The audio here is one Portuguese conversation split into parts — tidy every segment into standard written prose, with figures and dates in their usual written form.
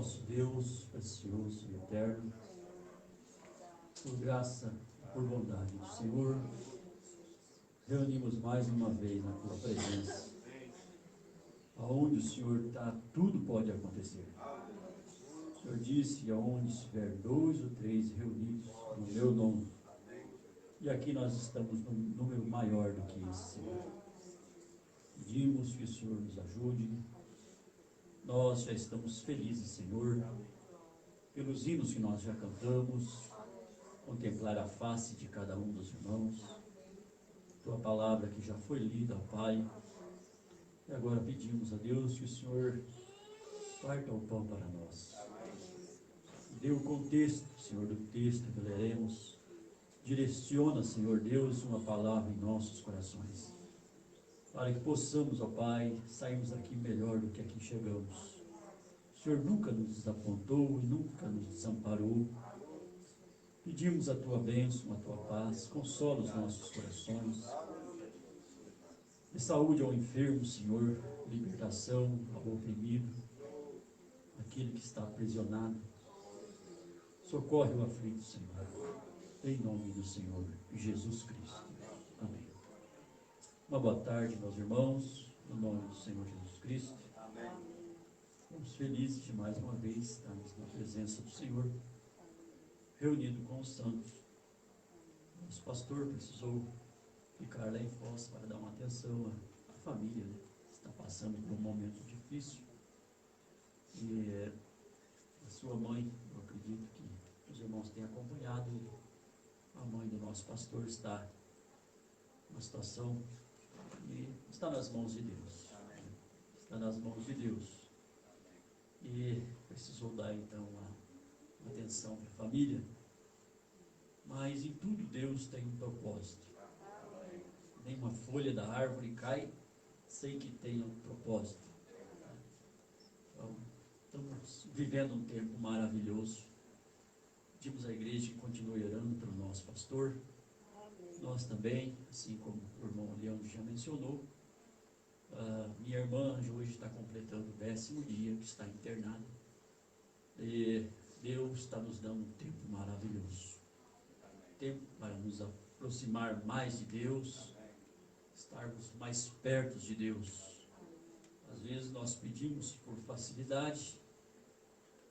nosso Deus precioso e eterno, por graça e por bondade do Senhor, reunimos mais uma vez na Tua presença, aonde o Senhor está, tudo pode acontecer. O Senhor disse, aonde estiver 2 ou 3 reunidos no meu nome, e aqui nós estamos num número maior do que esse, Senhor. Pedimos que o Senhor nos ajude. Nós já estamos felizes, Senhor, pelos hinos que nós já cantamos, contemplar a face de cada um dos irmãos, Tua palavra que já foi lida, ó Pai, e agora pedimos a Deus que o Senhor parta o pão para nós. Dê o contexto, Senhor, do texto que leremos. Direciona, Senhor Deus, uma palavra em nossos corações, para que possamos, ó Pai, sairmos daqui melhor do que aqui chegamos. O Senhor nunca nos desapontou e nunca nos desamparou. Pedimos a Tua bênção, a Tua paz, consola os nossos corações. Dê saúde ao enfermo, Senhor, libertação ao oprimido, aquele que está aprisionado. Socorre o aflito, Senhor, em nome do Senhor Jesus Cristo. Amém. Uma boa tarde, meus irmãos, no nome do Senhor Jesus Cristo. Amém. Estamos felizes de mais uma vez estarmos na presença do Senhor, reunido com os santos. Nosso pastor precisou ficar lá em Foz para dar uma atenção à família, né? Está passando por um momento difícil. E a sua mãe, eu acredito que os irmãos têm acompanhado, a mãe do nosso pastor está numa situação e está nas mãos de Deus. Está nas mãos de Deus. E precisou dar então uma atenção para a família. Mas em tudo Deus tem um propósito. Nenhuma folha da árvore cai sem que tenha um propósito. Então, estamos vivendo um tempo maravilhoso. Pedimos à igreja que continue orando pelo nosso pastor. Nós também, assim como o irmão Leandro já mencionou, minha irmã hoje está completando o 10º dia que está internada. E Deus está nos dando um tempo maravilhoso. Tempo para nos aproximar mais de Deus, estarmos mais perto de Deus. Às vezes nós pedimos por facilidade,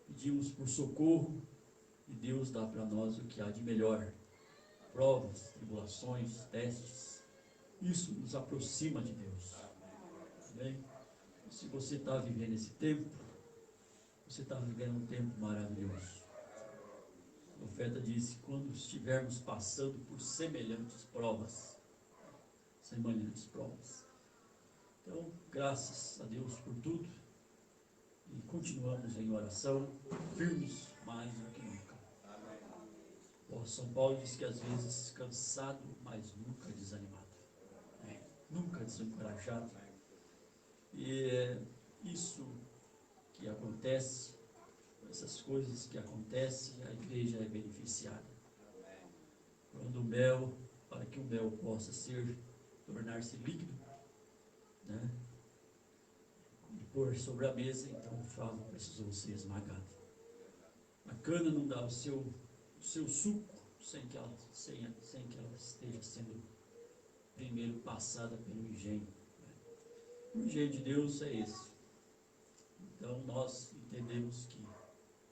pedimos por socorro, e Deus dá para nós o que há de melhor. Provas, tribulações, testes, isso nos aproxima de Deus. Amém? Se você está vivendo esse tempo, você está vivendo um tempo maravilhoso. O profeta disse, quando estivermos passando por semelhantes provas. Então, graças a Deus por tudo, e continuamos em oração, firmes mais do que nunca. O São Paulo diz que às vezes cansado, mas nunca desanimado, nunca desencorajado. E isso que acontece, essas coisas que acontecem, a igreja é beneficiada. Quando o mel, para que o mel possa tornar-se líquido, né? E pôr sobre a mesa, então o favo precisou ser esmagado. A cana não dá o seu suco sem que ela esteja sendo primeiro passada pelo engenho. O engenho de Deus é esse. Então nós entendemos que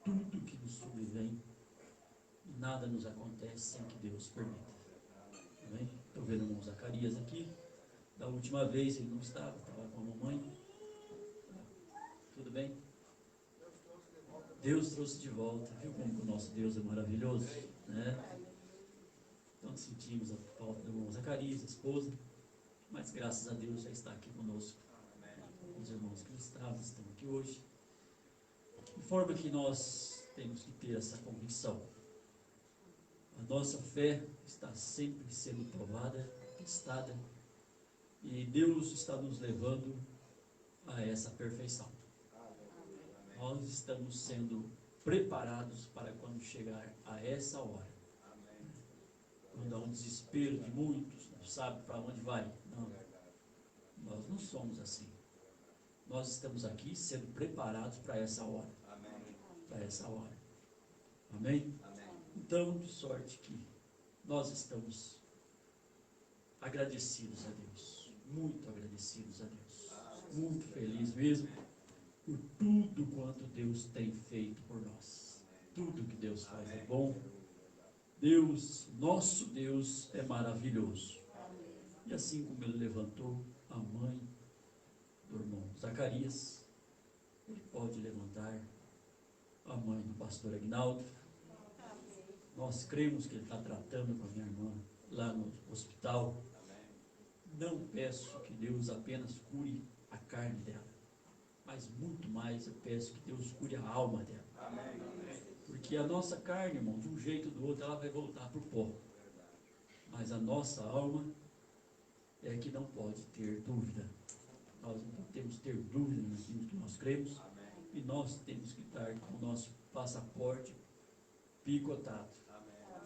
tudo que nos sobrevém, nada nos acontece sem que Deus permita. Amém? Estou vendo o irmão Zacarias aqui. Da última vez ele não estava com a mamãe. Tudo bem? Deus trouxe de volta. Viu como o nosso Deus é maravilhoso? Né? Então sentimos a falta do irmão Zacarias, a esposa. Mas graças a Deus já está aqui conosco. Os irmãos que não estavam estão aqui hoje. De forma que nós temos que ter essa convicção. A nossa fé está sempre sendo provada, testada. E Deus está nos levando a essa perfeição. Nós estamos sendo preparados para quando chegar a essa hora. Quando há um desespero de muitos, não sabe para onde vai. Não, nós não somos assim. Nós estamos aqui sendo preparados para essa hora. para essa hora. Amém? Então, de sorte que nós estamos agradecidos a Deus, muito agradecidos a Deus, muito felizes mesmo por tudo quanto Deus tem feito por nós. Tudo que Deus faz é bom. Deus, nosso Deus, é maravilhoso. E assim como Ele levantou a mãe do irmão Zacarias, Ele pode levantar a mãe do pastor Aguinaldo. Nós cremos que Ele está tratando com a minha irmã lá no hospital. Não peço que Deus apenas cure a carne dela, mas muito mais eu peço que Deus cure a alma dela. Porque a nossa carne, irmão, de um jeito ou do outro, ela vai voltar para o pó. Mas a nossa alma é que não pode ter dúvida. Nós não temos que ter dúvida naquilo que nós cremos. E nós temos que estar com o nosso passaporte picotado.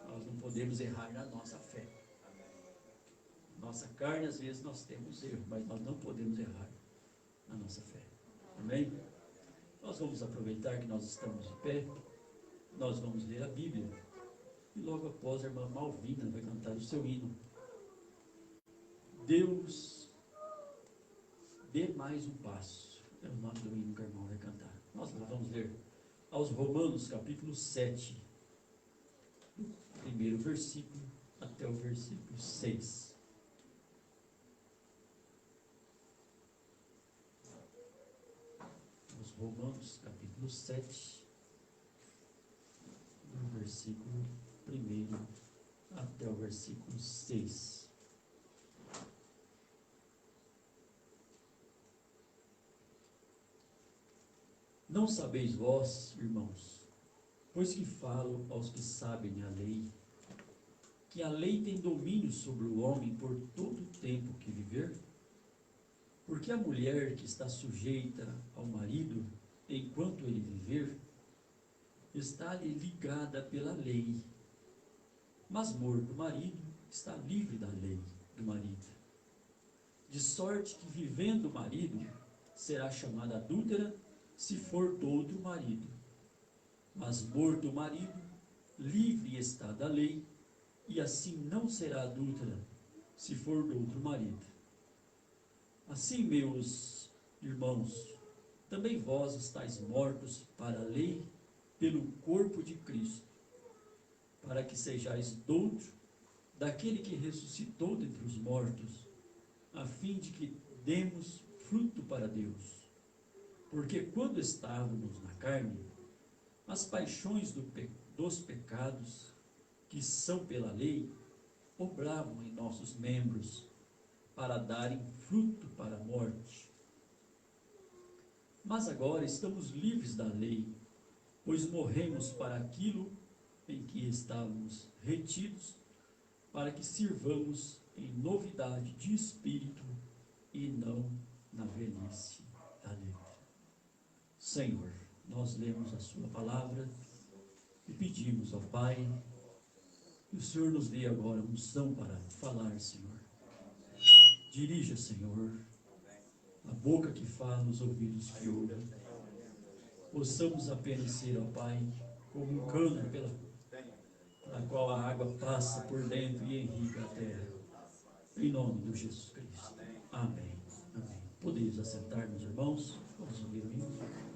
Nós não podemos errar na nossa fé. Nossa carne, às vezes, nós temos erro, mas nós não podemos errar na nossa fé. Amém? Nós vamos aproveitar que nós estamos de pé. Nós vamos ler a Bíblia. E logo após a irmã Malvina vai cantar o seu hino. Deus dê mais um passo. É o nome do hino que a irmã vai cantar. Nós vamos ler aos Romanos, capítulo 7, do primeiro versículo até o versículo 6. Os Romanos, capítulo 7, do versículo 1 até o versículo 6. Não sabeis vós, irmãos, pois que falo aos que sabem a lei, que a lei tem domínio sobre o homem por todo o tempo que viver? Porque a mulher que está sujeita ao marido, enquanto ele viver, está-lhe ligada pela lei, mas morto o marido, está livre da lei do marido. De sorte que, vivendo o marido, será chamada adúltera, se for do outro marido. Mas morto o marido, livre está da lei, e assim não será adúltera, se for do outro marido. Assim, meus irmãos, também vós estáis mortos para a lei, pelo corpo de Cristo, para que sejais douto daquele que ressuscitou dentre os mortos, a fim de que demos fruto para Deus. Porque quando estávamos na carne, as paixões dos pecados, que são pela lei, obravam em nossos membros, para darem fruto para a morte. Mas agora estamos livres da lei, pois morremos para aquilo em que estávamos retidos, para que sirvamos em novidade de espírito e não na velhice da letra. Senhor, nós lemos a sua palavra e pedimos ao Pai que o Senhor nos dê agora unção para falar, Senhor. Dirija, Senhor, a boca que fala, os ouvidos que ouvem. Possamos apenas ser, ó Pai, como um cano pela qual a água passa por dentro e irriga a terra. Em nome de Jesus Cristo. Amém. Amém. Podemos assentar, meus irmãos. Vamos ouvir o hino.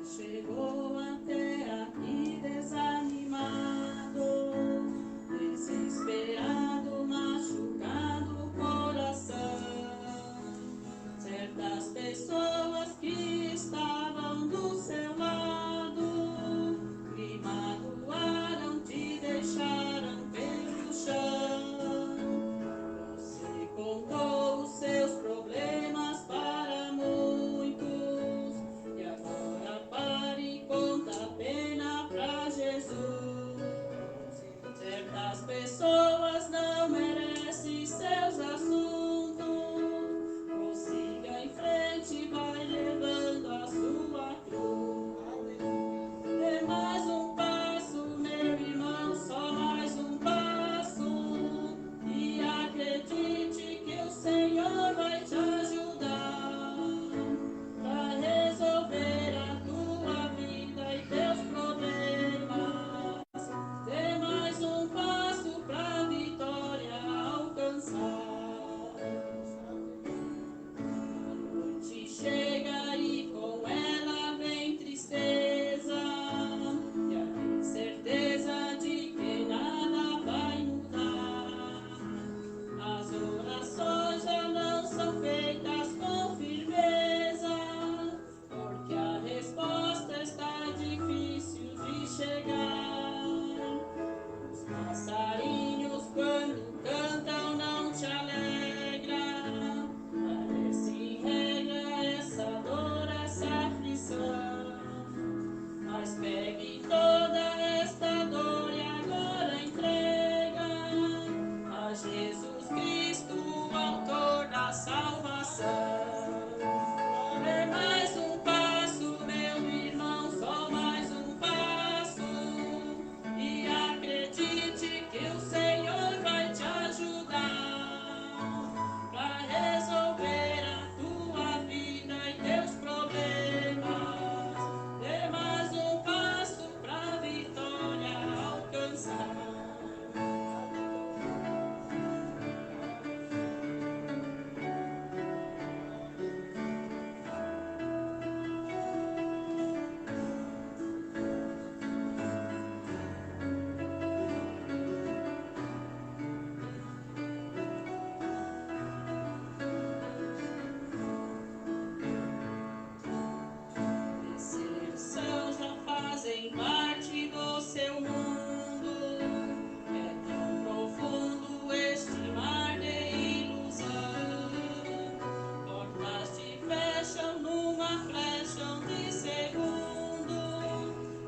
Chegou até aqui desanimado. chegar. Os passarinhos quando cantam não te alegra. Parece regra essa dor, essa aflição. Mas pegue toda esta dor e agora entrega a Jesus Cristo, o autor da salvação. É mais um passo, meu irmão, só mais um passo. E acredite que o Senhor vai te ajudar para resolver a tua vida e teus problemas. Dê mais um passo para a vitória alcançar. Decepção já fazem parte do seu mundo. É tão profundo este mar de ilusão. Portas se fecham numa flecha de segundo.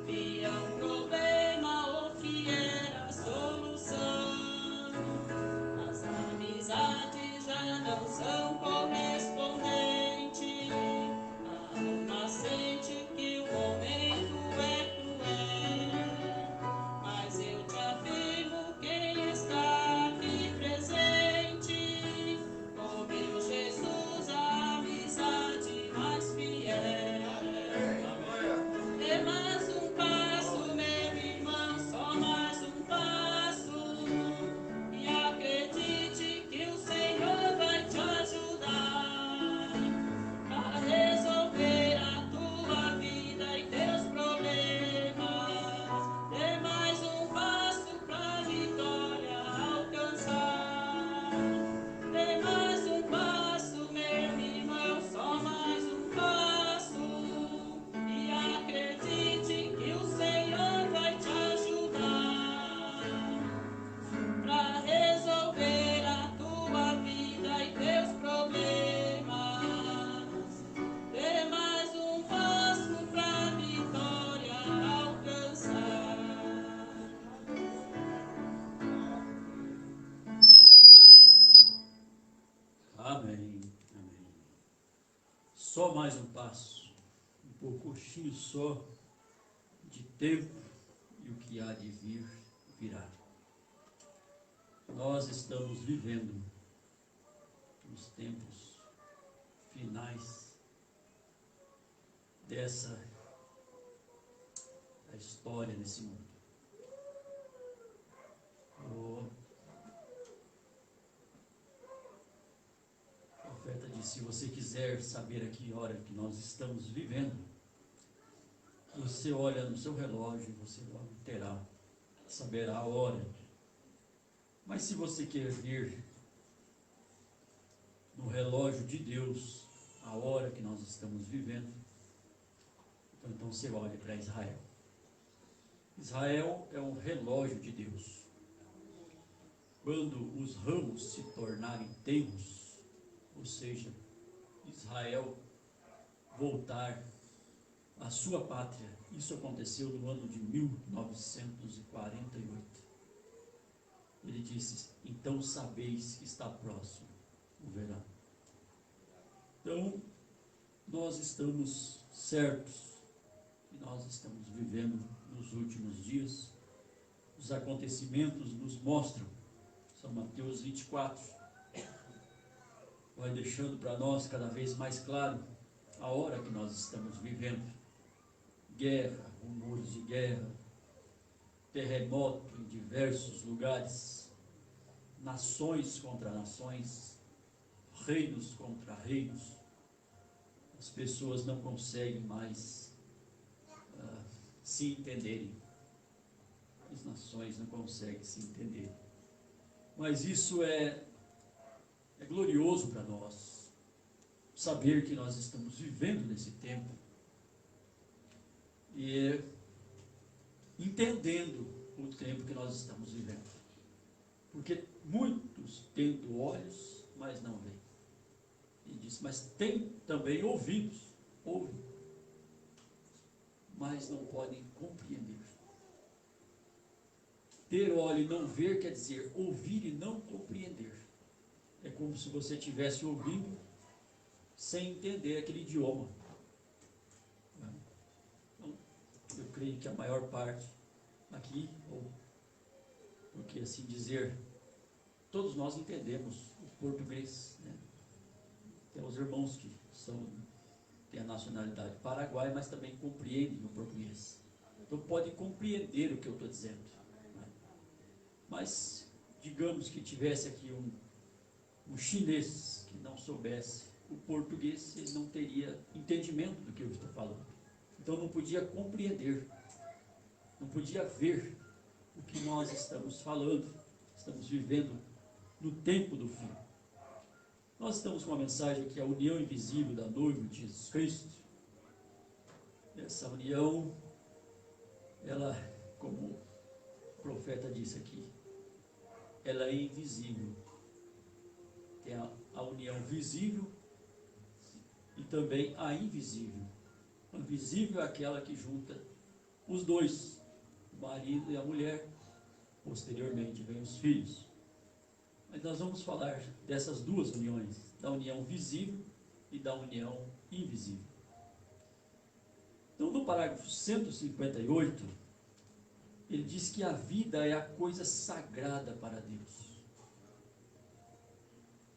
Via um problema o que era a solução. As amizades já não são correspondentes. A alma sente que o momento é cruel. Mas eu te afirmo, quem está aqui presente, com meu Jesus, a amizade mais fiel. É mais um passo, meu irmão, só mais um passo. E acredite que o Senhor vai te ajudar para resolver a tua vida e teus problemas. Dê mais um passo para a vitória alcançar. Dê mais um passo, meu irmão, só mais um passo. E acredite que o Senhor vai te ajudar para resolver a tua vida e teus problemas. Dê mais um passo para a vitória alcançar. Amém. Amém. Só mais um passo, um pouquinho só de tempo, e o que há de vir, virá. Nós estamos vivendo os tempos finais dessa a história desse mundo. O profeta disse: se você quiser saber a que hora que nós estamos vivendo, você olha no seu relógio e você logo saberá a hora. Mas se você quer ver no relógio de Deus a hora que nós estamos vivendo, então você olha para Israel. Israel é um relógio de Deus. Quando os ramos se tornarem tenros, ou seja, Israel voltar à sua pátria, isso aconteceu no ano de 1948. Ele disse: então sabeis que está próximo o verão. Então, nós estamos certos que nós estamos vivendo nos últimos dias. Os acontecimentos nos mostram. São Mateus 24 vai deixando para nós cada vez mais claro a hora que nós estamos vivendo. Guerra, rumores de guerra, terremoto em diversos lugares, nações contra nações, reinos contra reinos. As pessoas não conseguem mais se entenderem. As nações não conseguem se entender. Mas isso é glorioso para nós, saber que nós estamos vivendo nesse tempo. E entendendo o tempo que nós estamos vivendo. Porque muitos tendo olhos, mas não veem. Ele disse, mas tem também ouvidos, ouvem, mas não podem compreender. Ter olho e não ver quer dizer ouvir e não compreender. É como se você estivesse ouvindo sem entender aquele idioma. Então, eu creio que a maior parte aqui, ou porque assim dizer, todos nós entendemos o português, né? Tem os irmãos que têm a nacionalidade paraguaia, mas também compreendem o português. Então podem compreender o que eu estou dizendo. Né? Mas, digamos que tivesse aqui um chinês que não soubesse o português, ele não teria entendimento do que eu estou falando. Então não podia compreender, não podia ver o que nós estamos falando. Estamos vivendo no tempo do fim. Nós estamos com uma mensagem que é a união invisível da noiva de Jesus Cristo. Essa união, ela, como o profeta disse aqui, ela é invisível. Tem a união visível e também a invisível. A visível é aquela que junta os dois, o marido e a mulher. Posteriormente vem os filhos. Mas nós vamos falar dessas duas uniões, da união visível e da união invisível. Então, no parágrafo 158, ele diz que a vida é a coisa sagrada para Deus.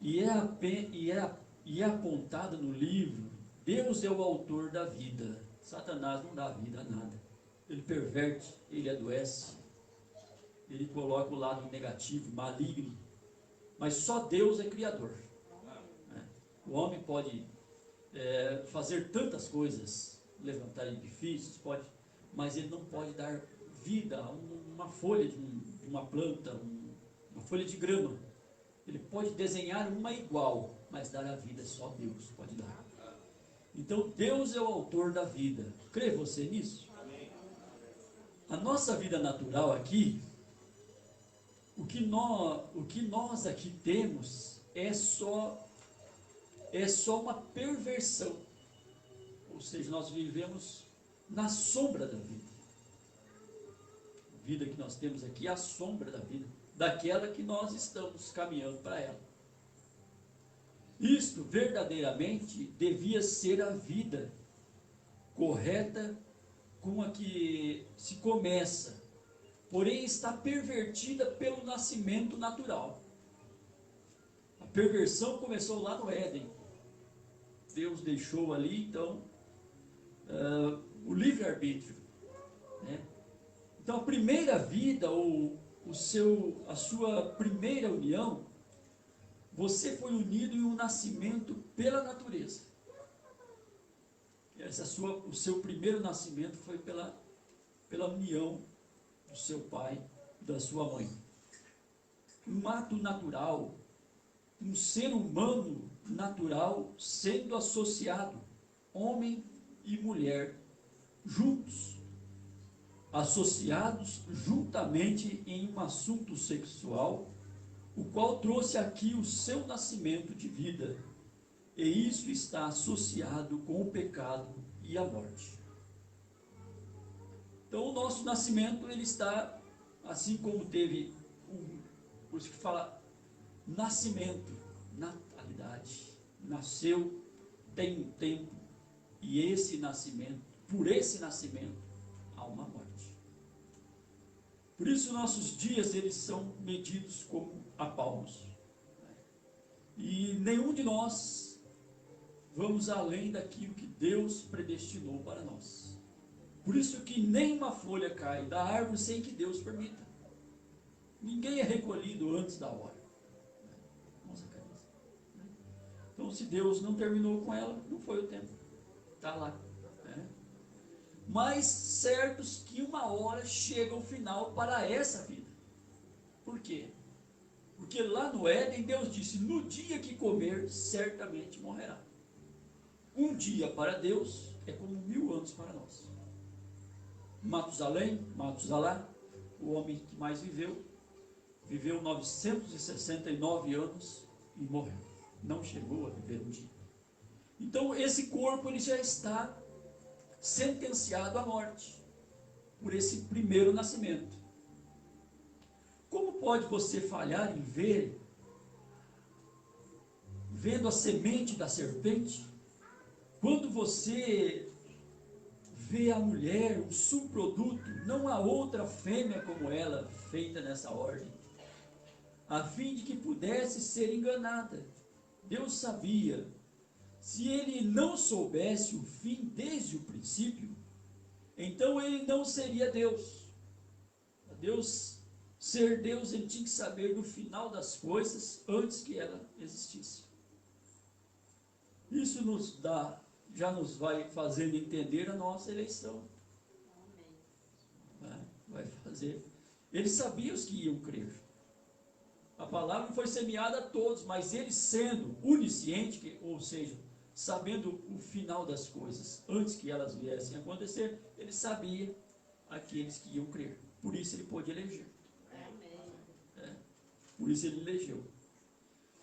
E é apontada no livro, Deus é o autor da vida. Satanás não dá vida a nada. Ele perverte, ele adoece, ele coloca o lado negativo, maligno. Mas só Deus é criador. O homem pode fazer tantas coisas, levantar edifícios, mas ele não pode dar vida a uma folha de uma planta, uma folha de grama. Ele pode desenhar uma igual, mas dar a vida só Deus pode dar. Então Deus é o autor da vida. Crê você nisso? A nossa vida natural aqui, o que nós aqui temos é só uma perversão. Ou seja, nós vivemos na sombra da vida. A vida que nós temos aqui é a sombra da vida, daquela que nós estamos caminhando para ela. Isto verdadeiramente devia ser a vida correta com a que se começa, porém está pervertida pelo nascimento natural. A perversão começou lá no Éden. Deus deixou ali, então, o livre-arbítrio. Né? Então, a primeira vida, ou a sua primeira união, você foi unido em um nascimento pela natureza. O seu primeiro nascimento foi pela união do seu pai e da sua mãe. Um ato natural, um ser humano natural sendo associado, homem e mulher, juntos, associados juntamente em um assunto sexual, o qual trouxe aqui o seu nascimento de vida, e isso está associado com o pecado e a morte. Então o nosso nascimento, ele está, assim como teve, por isso que fala nascimento, natalidade, nasceu, tem um tempo, e esse nascimento, por esse nascimento, há uma morte. Por isso nossos dias, eles são medidos como a palmos. E nenhum de nós vamos além daquilo que Deus predestinou para nós. Por isso que nenhuma folha cai da árvore sem que Deus permita. Ninguém é recolhido antes da hora. Nossa cabeça. Então, se Deus não terminou com ela, não foi o tempo. Está lá. Mas certos que uma hora chega ao final para essa vida. Por quê? Porque lá no Éden, Deus disse, no dia que comer, certamente morrerá. Um dia para Deus é como 1000 anos para nós. Matusalá, o homem que mais viveu 969 anos e morreu. Não chegou a viver um dia. Então esse corpo ele já está sentenciado à morte por esse primeiro nascimento. Como pode você falhar em vendo a semente da serpente, quando você vê a mulher, o subproduto, não há outra fêmea como ela, feita nessa ordem, a fim de que pudesse ser enganada? Deus sabia. Se ele não soubesse o fim desde o princípio, então ele não seria Deus. Ser Deus, ele tinha que saber do final das coisas antes que ela existisse. Isso já nos vai fazendo entender a nossa eleição. Vai fazer. Ele sabia os que iam crer. A palavra foi semeada a todos, mas ele sendo onisciente, ou seja, sabendo o final das coisas, antes que elas viessem a acontecer, ele sabia aqueles que iam crer. Por isso ele pôde eleger. Por isso ele elegeu.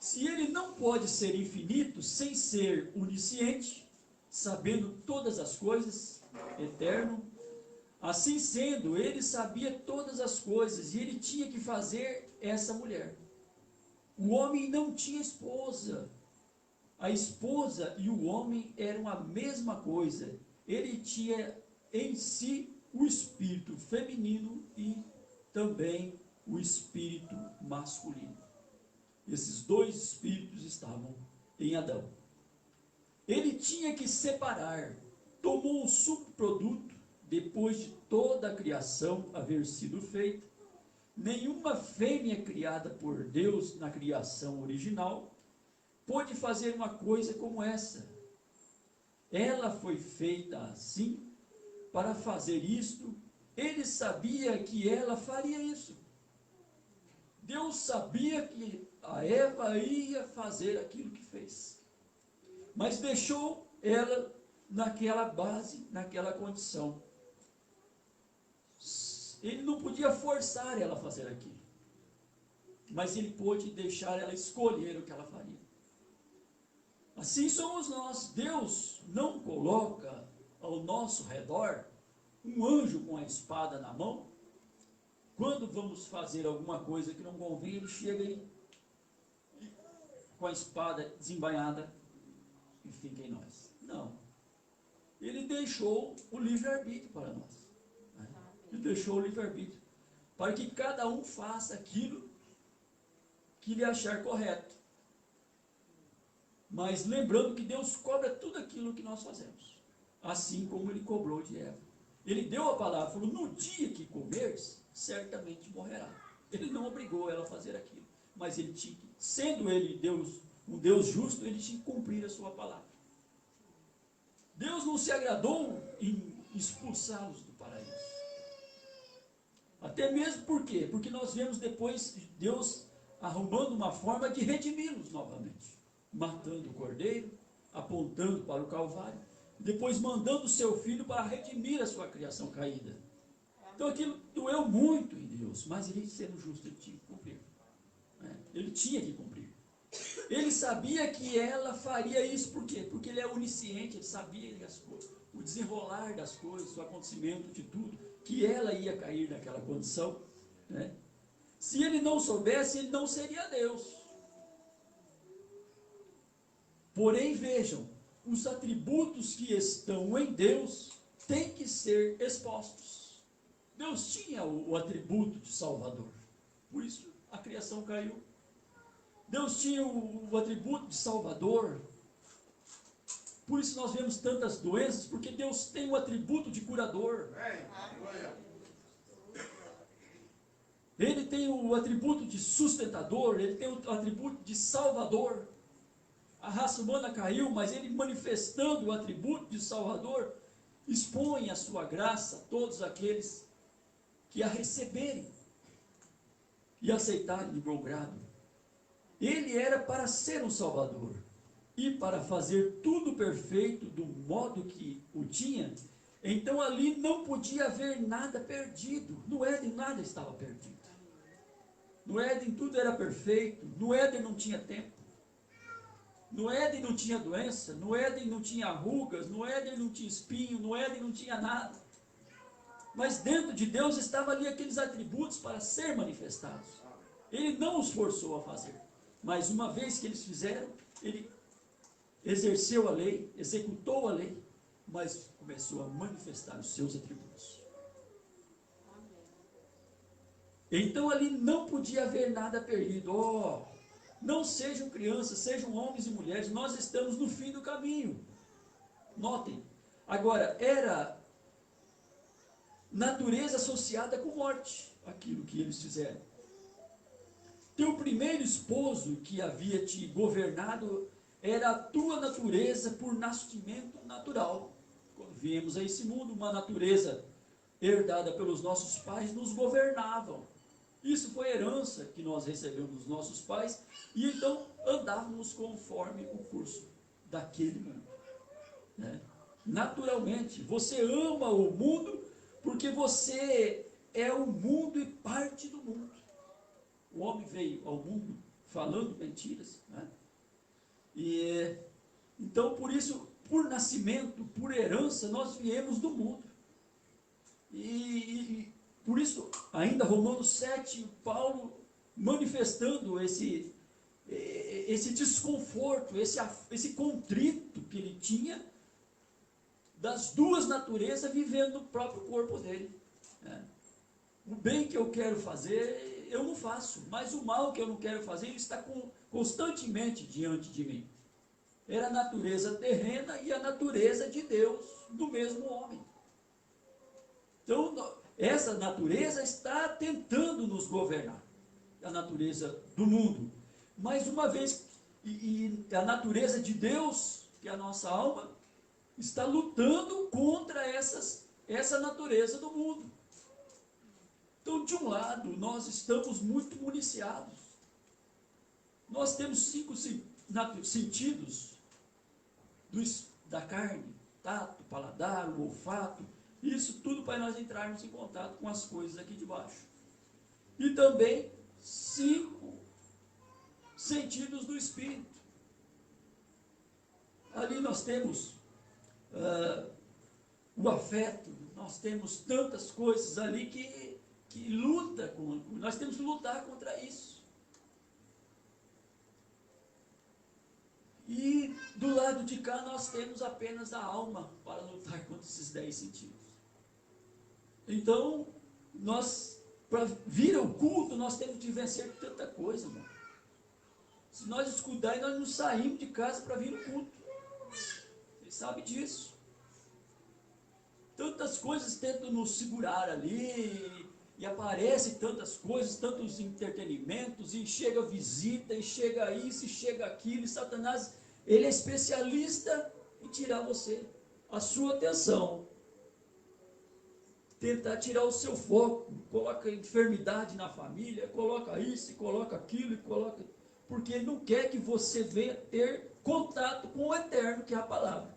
Se ele não pode ser infinito sem ser onisciente, sabendo todas as coisas, eterno, assim sendo, ele sabia todas as coisas e ele tinha que fazer essa mulher. O homem não tinha esposa. A esposa e o homem eram a mesma coisa. Ele tinha em si o espírito feminino e também o espírito masculino. Esses dois espíritos estavam em Adão. Ele tinha que separar, tomou um subproduto, depois de toda a criação haver sido feita. Nenhuma fêmea criada por Deus na criação original pôde fazer uma coisa como essa. Ela foi feita assim, para fazer isto. Ele sabia que ela faria isso. Deus sabia que a Eva ia fazer aquilo que fez, mas deixou ela naquela base, naquela condição. Ele não podia forçar ela a fazer aquilo, mas ele pôde deixar ela escolher o que ela faria. Assim somos nós. Deus não coloca ao nosso redor um anjo com a espada na mão. Quando vamos fazer alguma coisa que não convém, ele chega aí com a espada desembainhada e fica em nós. Não. Ele deixou o livre-arbítrio para nós. Ele deixou o livre-arbítrio para que cada um faça aquilo que lhe achar correto. Mas lembrando que Deus cobra tudo aquilo que nós fazemos, assim como ele cobrou de Eva. Ele deu a palavra, falou: no dia que comeres, certamente morrerá. Ele não obrigou ela a fazer aquilo, mas ele tinha que, sendo ele Deus, um Deus justo, ele tinha que cumprir a sua palavra. Deus não se agradou em expulsá-los do paraíso. Até mesmo por quê? Porque nós vemos depois Deus arrumando uma forma de redimi-los novamente, matando o cordeiro, apontando para o Calvário, depois mandando o seu filho para redimir a sua criação caída. Então aquilo doeu muito em Deus, mas ele, sendo justo, ele tinha que cumprir. Ele tinha que cumprir. Ele sabia que ela faria isso. Por quê? Porque ele é onisciente, ele sabia as coisas, o desenrolar das coisas, o acontecimento de tudo, que ela ia cair naquela condição. Se ele não soubesse, ele não seria Deus. Porém, vejam, os atributos que estão em Deus têm que ser expostos. Deus tinha o atributo de Salvador, por isso a criação caiu. Deus tinha o atributo de Salvador, por isso nós vemos tantas doenças, porque Deus tem o atributo de curador. Ele tem o atributo de sustentador, ele tem o atributo de salvador. A raça humana caiu, mas ele, manifestando o atributo de Salvador, expõe a sua graça a todos aqueles que a receberem e aceitarem de bom grado. Ele era para ser um Salvador, e para fazer tudo perfeito do modo que o tinha, Então ali não podia haver nada perdido. No Éden nada estava perdido. No Éden tudo era perfeito. No Éden não tinha tempo. No Éden não tinha doença. No Éden não tinha rugas. No Éden não tinha espinho. No Éden não tinha nada. Mas dentro de Deus estavam ali aqueles atributos para ser manifestados. Ele não os forçou a fazer. Mas uma vez que eles fizeram, ele exerceu a lei, executou a lei, mas começou a manifestar os seus atributos. Então ali não podia haver nada perdido. Oh, não sejam crianças, sejam homens e mulheres, nós estamos no fim do caminho. Notem, agora era natureza associada com morte, aquilo que eles fizeram. Teu primeiro esposo que havia te governado era a tua natureza por nascimento natural. Quando viemos a esse mundo, uma natureza herdada pelos nossos pais nos governavam. Isso foi herança que nós recebemos dos nossos pais, e então andávamos conforme o curso daquele mundo. Né? Naturalmente, você ama o mundo porque você é o mundo e parte do mundo. O homem veio ao mundo falando mentiras, né? E então por isso, por nascimento, por herança, nós viemos do mundo. E por isso, ainda Romanos 7, Paulo manifestando esse desconforto, esse contrito que ele tinha das duas naturezas vivendo no próprio corpo dele. Né? O bem que eu quero fazer, eu não faço, mas o mal que eu não quero fazer, ele está constantemente diante de mim. Era a natureza terrena e a natureza de Deus, do mesmo homem. Então, essa natureza está tentando nos governar, a natureza do mundo. Mas uma vez, a natureza de Deus, que é a nossa alma, está lutando contra essa natureza do mundo. Então, de um lado, nós estamos muito municiados. Nós temos 5 sentidos da carne: tato, paladar, o olfato. Isso tudo para nós entrarmos em contato com as coisas aqui de baixo. E também 5 sentidos do espírito. Ali nós temos o afeto, nós temos tantas coisas ali que luta com, nós temos que lutar contra isso. E do lado de cá nós temos apenas a alma para lutar contra esses 10 sentidos. Então, para vir ao culto, nós temos que vencer tanta coisa, irmão. Se nós escutarmos, nós não saímos de casa para vir ao culto. Vocês sabem disso. Tantas coisas tentam nos segurar ali, e aparecem tantas coisas, tantos entretenimentos, e chega visita, e chega isso, e chega aquilo, e Satanás, ele é especialista em tirar você, a sua atenção, tentar tirar o seu foco, coloca enfermidade na família, coloca isso, e coloca aquilo, e coloca, porque ele não quer que você venha ter contato com o eterno, que é a palavra.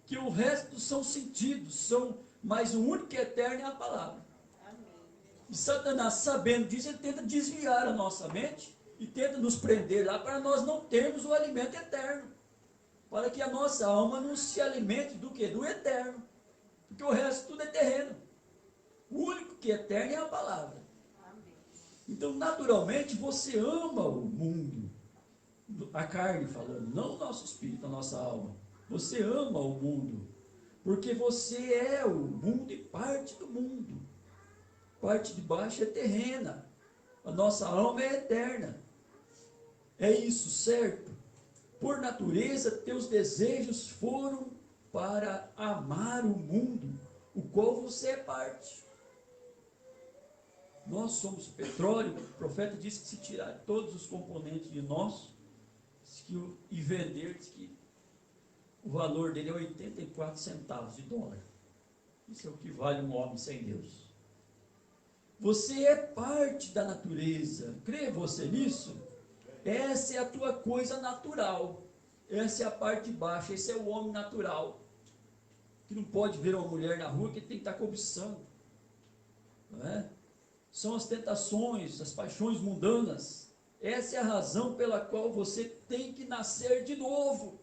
Que o resto são sentidos, mas o único que é eterno é a palavra. Amém. E Satanás, sabendo disso, ele tenta desviar a nossa mente e tenta nos prender lá para nós não termos o alimento eterno, para que a nossa alma não se alimente do que? Do eterno, porque o resto tudo é terreno. O único que é eterno é a palavra. Amém. Então, naturalmente, você ama o mundo, a carne falando, não o nosso espírito, a nossa alma. Você ama o mundo, porque você é o mundo e parte do mundo. Parte de baixo é terrena, a nossa alma é eterna. É isso, certo? Por natureza, teus desejos foram para amar o mundo, o qual você é parte. Nós somos petróleo, o profeta disse que se tirar todos os componentes de nós e vender, diz que o valor dele é 84 centavos de dólar. Isso é o que vale um homem sem Deus. Você é parte da natureza. Crê você nisso? Essa é a tua coisa natural. Essa é a parte baixa. Esse é o homem natural. que não pode ver uma mulher na rua, que tem que estar cobiçando, não é? São as tentações, as paixões mundanas. Essa é a razão pela qual você tem que nascer de novo.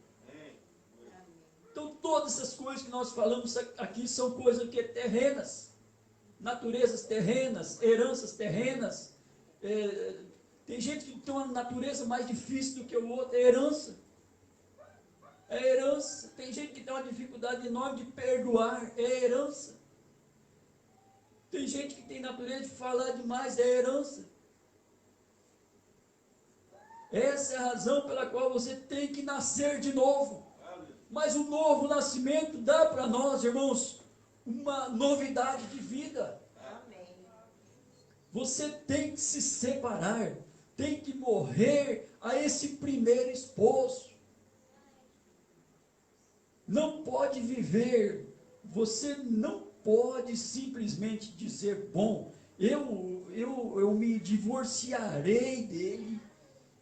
Então, todas essas coisas que nós falamos aqui são coisas que terrenas, naturezas terrenas, heranças terrenas. Tem gente que tem uma natureza mais difícil do que o outro, é herança. É herança. Tem gente que tem uma dificuldade enorme de perdoar, é herança. Tem gente que tem natureza de falar demais, é herança. Essa é a razão pela qual você tem que nascer de novo. Mas o novo nascimento dá para nós, irmãos, uma novidade de vida. Você tem que se separar, tem que morrer a esse primeiro esposo. Não pode viver, você não pode simplesmente dizer, bom, eu me divorciarei dele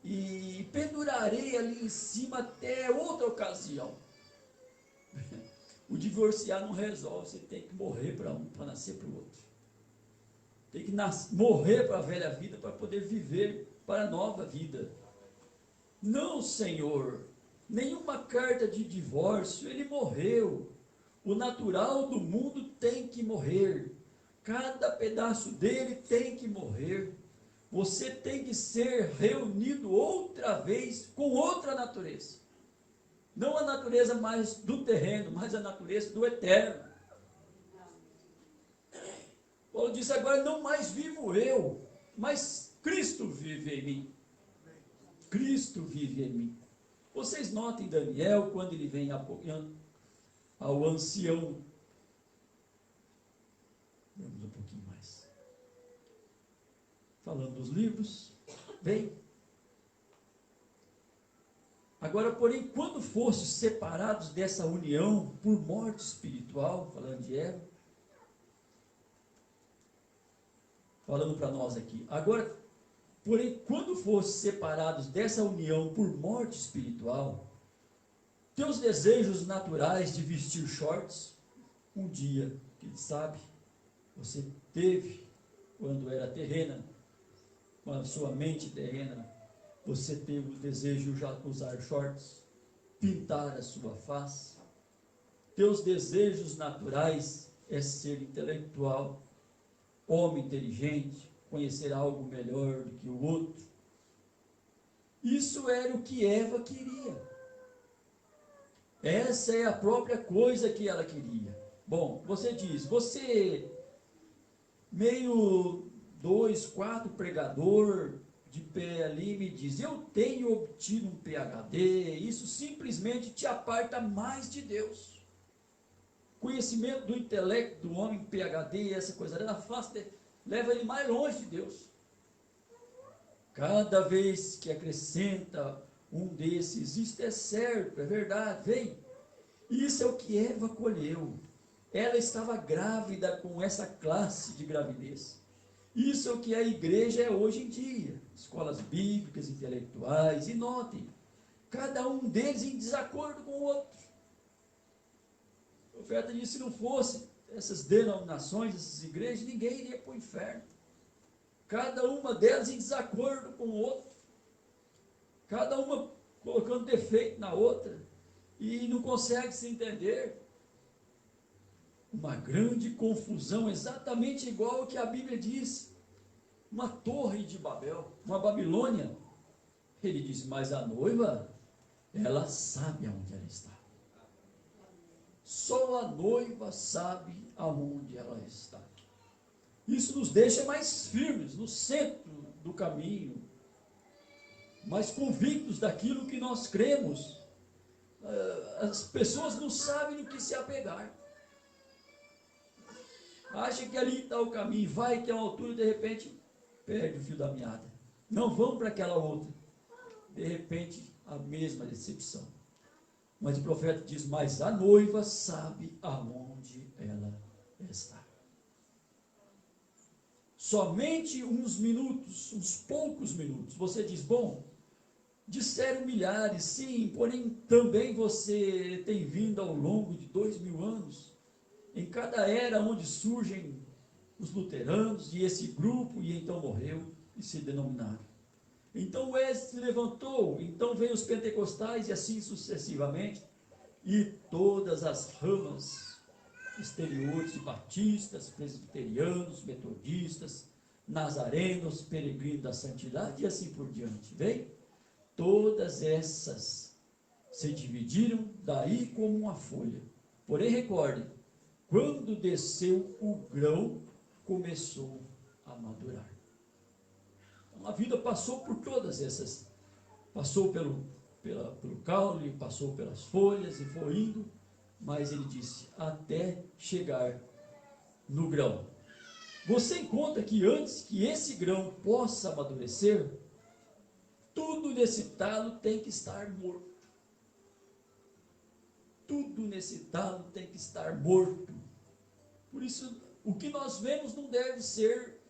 e pendurarei ali em cima até outra ocasião. O divorciar não resolve, você tem que morrer para um, para nascer para o outro. Tem que morrer para a velha vida para poder viver para a nova vida. Não, Senhor, nenhuma carta de divórcio, ele morreu. O natural do mundo tem que morrer. Cada pedaço dele tem que morrer. Você tem que ser reunido outra vez com outra natureza. Não a natureza mais do terreno, mas a natureza do eterno. Paulo disse, agora não mais vivo eu, mas Cristo vive em mim. Cristo vive em mim. Vocês notem Daniel, quando ele vem ao ancião. Vamos um pouquinho mais. Falando dos livros, vem. Agora, porém, quando fostes separados dessa união por morte espiritual, falando de Eva, falando para nós aqui, agora, porém, quando fostes separados dessa união por morte espiritual, teus desejos naturais de vestir shorts, um dia, quem sabe, você teve, quando era terrena, com a sua mente terrena, você teve o desejo de usar shorts, pintar a sua face. Teus desejos naturais é ser intelectual, homem inteligente, conhecer algo melhor do que o outro. Isso era o que Eva queria. Essa é a própria coisa que ela queria. Bom, você diz, você meio 2, 4 pregador de pé ali me diz, eu tenho obtido um PhD, isso simplesmente te aparta mais de Deus. Conhecimento do intelecto do homem, PhD, essa coisa, leva ele mais longe de Deus. Cada vez que acrescenta um desses, isto é certo, é verdade, vem. Isso é o que Eva colheu. Ela estava grávida com essa classe de gravidez. Isso é o que a igreja é hoje em dia. Escolas bíblicas, intelectuais, e notem, cada um deles em desacordo com o outro. O profeta disse, se não fosse essas denominações, essas igrejas, ninguém iria para o inferno. Cada uma delas em desacordo com o outro. Cada uma colocando defeito na outra. E não consegue se entender. Uma grande confusão, exatamente igual ao que a Bíblia diz. Uma torre de Babel, uma Babilônia. Ele diz, mas a noiva, ela sabe aonde ela está. Só a noiva sabe aonde ela está. Isso nos deixa mais firmes, no centro do caminho, mais convictos daquilo que nós cremos. As pessoas não sabem no que se apegar. Acha que ali está o caminho, vai que é uma altura, de repente, perde o fio da meada. Não vão para aquela outra. De repente, a mesma decepção. Mas o profeta diz, mas a noiva sabe aonde ela está. Somente uns minutos, uns poucos minutos, você diz, bom, disseram milhares, sim, porém também você tem vindo ao longo de 2000 anos, em cada era onde surgem os luteranos, e esse grupo, e então morreu, e se denominaram. Então Wesley se levantou, então veio os pentecostais, e assim sucessivamente, e todas as ramas exteriores de batistas, presbiterianos, metodistas, nazarenos, peregrinos da santidade, e assim por diante. Vem? Todas essas se dividiram daí como uma folha. Porém, recorde, quando desceu o grão, começou a madurar. Então, a vida passou por todas essas, passou pelo caule, passou pelas folhas e foi indo, mas ele disse, até chegar no grão. Você encontra que antes que esse grão possa amadurecer, tudo nesse talo tem que estar morto. Tudo nesse talo tem que estar morto. Por isso, o que nós vemos não deve ser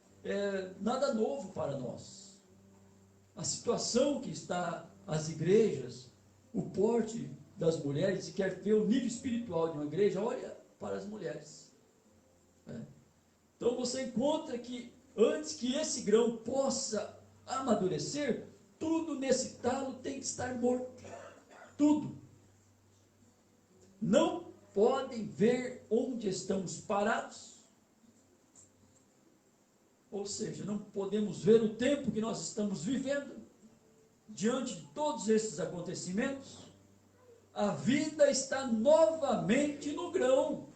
nada novo para nós. A situação que está as igrejas, o porte das mulheres, quer ver o nível espiritual de uma igreja, olha para as mulheres. Então você encontra que antes que esse grão possa amadurecer, tudo nesse talo tem que estar morto. Tudo. Não podem ver onde estamos parados. Ou seja, não podemos ver o tempo que nós estamos vivendo. Diante de todos esses acontecimentos, a vida está novamente no grão.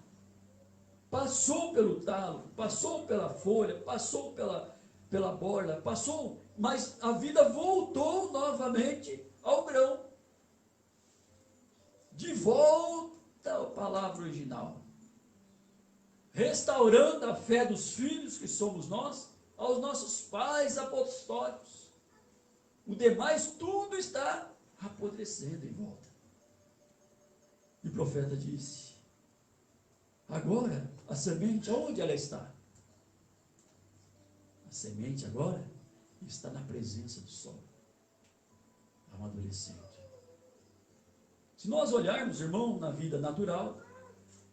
Passou pelo talo, passou pela folha, passou pela borda, passou, mas a vida voltou novamente ao grão. De volta à palavra original. Restaurando a fé dos filhos, que somos nós, aos nossos pais apostólicos. O demais, tudo está apodrecendo em volta. E o profeta disse, agora, a semente, onde ela está? A semente agora está na presença do sol, amadurecendo. Se nós olharmos, irmão, na vida natural,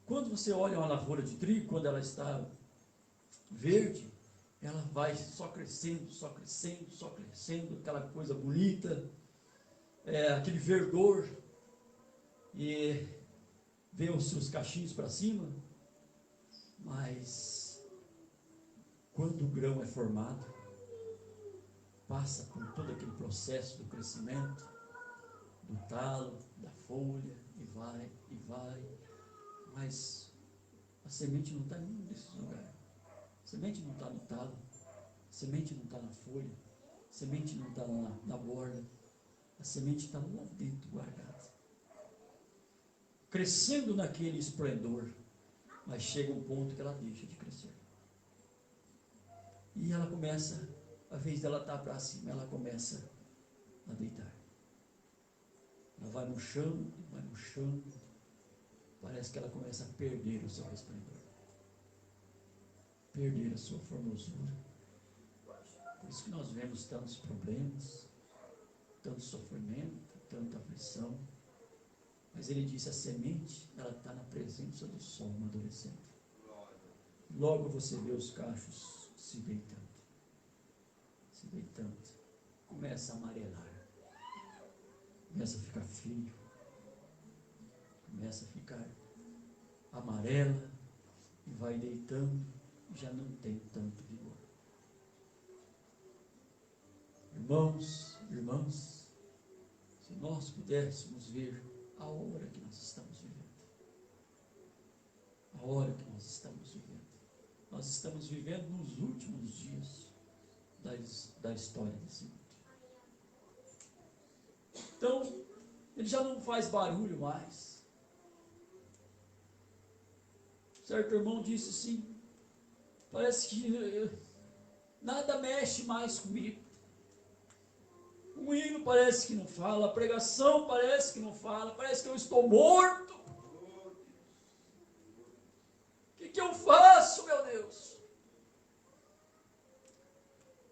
quando você olha uma lavoura de trigo, quando ela está verde, ela vai só crescendo, só crescendo, só crescendo, aquela coisa bonita, aquele verdor, e vê os seus cachinhos para cima, mas quando o grão é formado, passa por todo aquele processo do crescimento, do talo, da folha, e vai, mas a semente não está em nenhum desses lugares. A semente não está no talo, a semente não está na folha, a semente não está na borda, a semente está lá dentro guardada, crescendo naquele esplendor, mas chega um ponto que ela deixa de crescer. E ela começa, a vez dela estar para cima, ela começa a deitar. Ela vai murchando, parece que ela começa a perder o seu resplendor, perder a sua formosura. Por isso que nós vemos tantos problemas, tanto sofrimento, tanta aflição. Mas ele disse, a semente, ela está na presença do sol amadurecendo. Logo você vê os cachos se deitando, começa a amarelar, começa a ficar feio, começa a ficar amarela, e vai deitando, e já não tem tanto vigor. Irmãs, se nós pudéssemos ver a hora que nós estamos vivendo, nós estamos vivendo nos últimos dias da história desse mundo. Então, ele já não faz barulho mais. Certo irmão disse assim, parece que nada mexe mais comigo. O hino parece que não fala, a pregação parece que não fala, parece que eu estou morto. O que eu faço, meu Deus?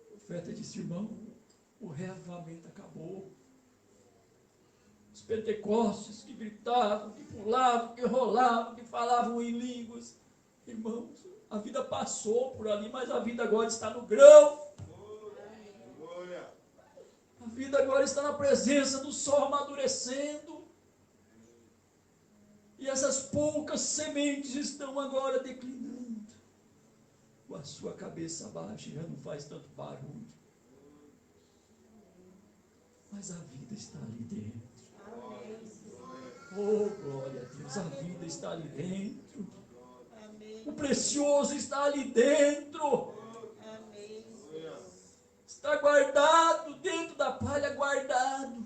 O profeta disse, irmão, o reavivamento acabou. Os pentecostes que gritavam, que pulavam, que rolavam, que falavam em línguas, Irmãos, a vida passou por ali, mas a vida agora está no grão. A vida agora está na presença do sol amadurecendo. E essas poucas sementes estão agora declinando. Com a sua cabeça baixa, já não faz tanto barulho. Mas a vida está ali dentro. Oh, glória a Deus, a vida está ali dentro. O precioso está ali dentro. Está guardado dentro da palha, guardado,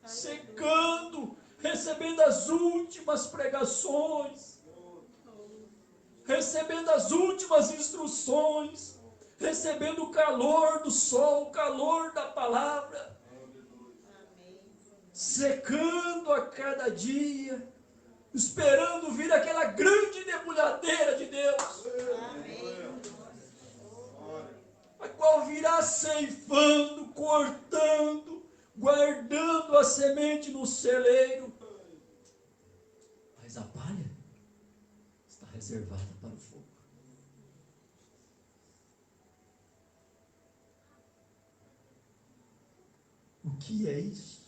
secando, recebendo as últimas pregações, recebendo as últimas instruções, recebendo o calor do sol, o calor da palavra, secando a cada dia, esperando vir aquela grande debulhadeira de Deus, a qual virá ceifando, cortando, guardando a semente no celeiro. Mas a palha está reservada para o fogo. O que é isso?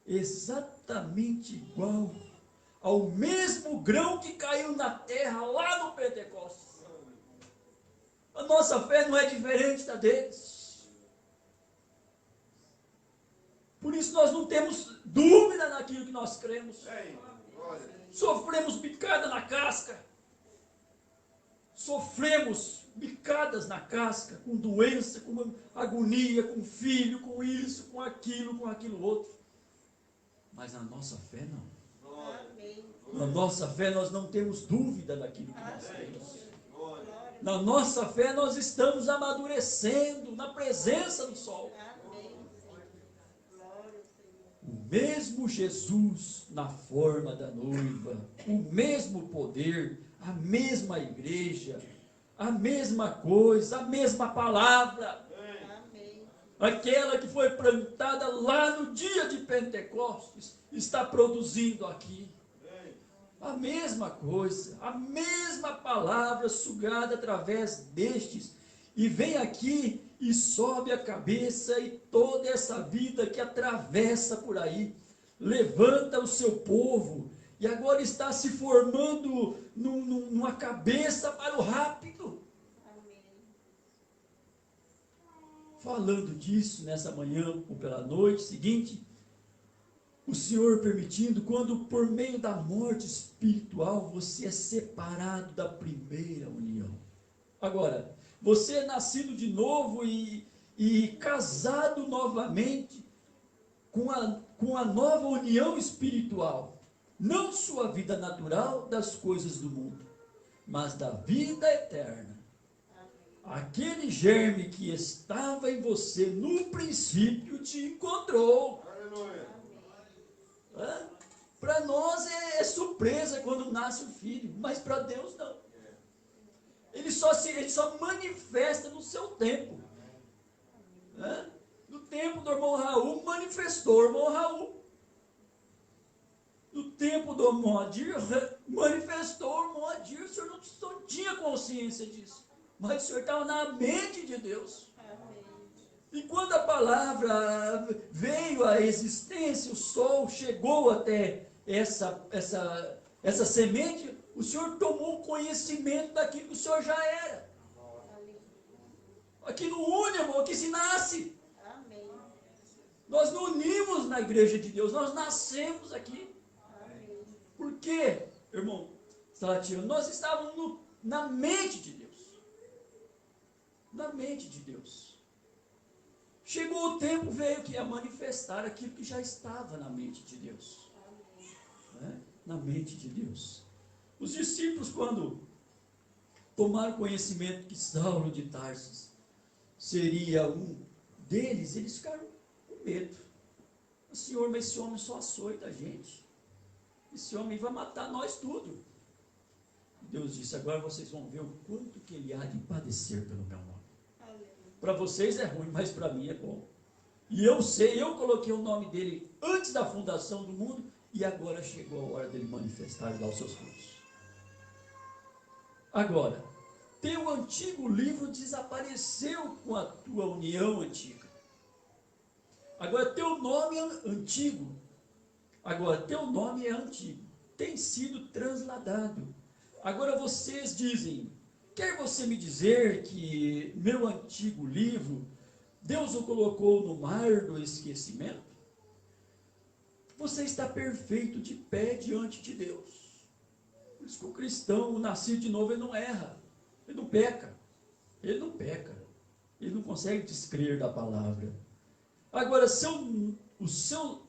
Exatamente igual ao mesmo grão que caiu na terra lá no Pentecostes. A nossa fé não é diferente da deles. Por isso nós não temos dúvida naquilo que nós cremos. Sofremos picada na casca. Sofremos picadas na casca, com doença, com agonia, com filho, com isso, com aquilo outro. Mas na nossa fé não. Na nossa fé nós não temos dúvida daquilo que nós temos. Na nossa fé nós estamos amadurecendo na presença do sol. O mesmo Jesus na forma da noiva, o mesmo poder, a mesma igreja, a mesma coisa, a mesma palavra. Aquela que foi plantada lá no dia de Pentecostes, está produzindo aqui. A mesma coisa, a mesma palavra sugada através destes, e vem aqui e sobe a cabeça, e toda essa vida que atravessa por aí, levanta o seu povo, e agora está se formando numa cabeça para o rápido. Falando disso nessa manhã ou pela noite seguinte, o Senhor permitindo, quando por meio da morte espiritual você é separado da primeira união. Agora, você é nascido de novo e casado novamente com a nova união espiritual. Não sua vida natural das coisas do mundo, mas da vida eterna. Aquele germe que estava em você no princípio te encontrou. Para nós é surpresa quando nasce o filho, mas para Deus não. Ele só manifesta no seu tempo. No tempo do irmão Raul, manifestou o irmão Raul. No tempo do irmão Adir, manifestou o irmão Adir. O senhor não tinha consciência disso, mas o senhor estava na mente de Deus. E quando a palavra veio à existência, o sol chegou até essa semente, o Senhor tomou conhecimento daquilo que o Senhor já era. Aqui não une, amor, aqui se nasce. Nós não unimos na igreja de Deus, nós nascemos aqui. Por quê, irmão Salatiano? Nós estávamos na mente de Deus. Na mente de Deus. Chegou o tempo, veio que ia manifestar aquilo que já estava na mente de Deus. Na mente de Deus. Os discípulos, quando tomaram conhecimento que Saulo de Tarso seria um deles, eles ficaram com medo. Senhor, mas esse homem só açoita a gente. Esse homem vai matar nós tudo. Deus disse, agora vocês vão ver o quanto que ele há de padecer pelo meu nome. Para vocês é ruim, mas para mim é bom. E eu sei, eu coloquei o nome dele antes da fundação do mundo, e agora chegou a hora dele manifestar e dar os seus frutos. Agora, teu antigo livro desapareceu com a tua união antiga. Agora, teu nome é antigo. Agora, teu nome é antigo. Tem sido transladado. Agora vocês dizem, quer você me dizer que meu antigo livro, Deus o colocou no mar do esquecimento? Você está perfeito de pé diante de Deus. Por isso que o cristão, o nascido de novo, ele não erra. Ele não peca. Ele não peca. Ele não consegue descrer da palavra. Agora, o seu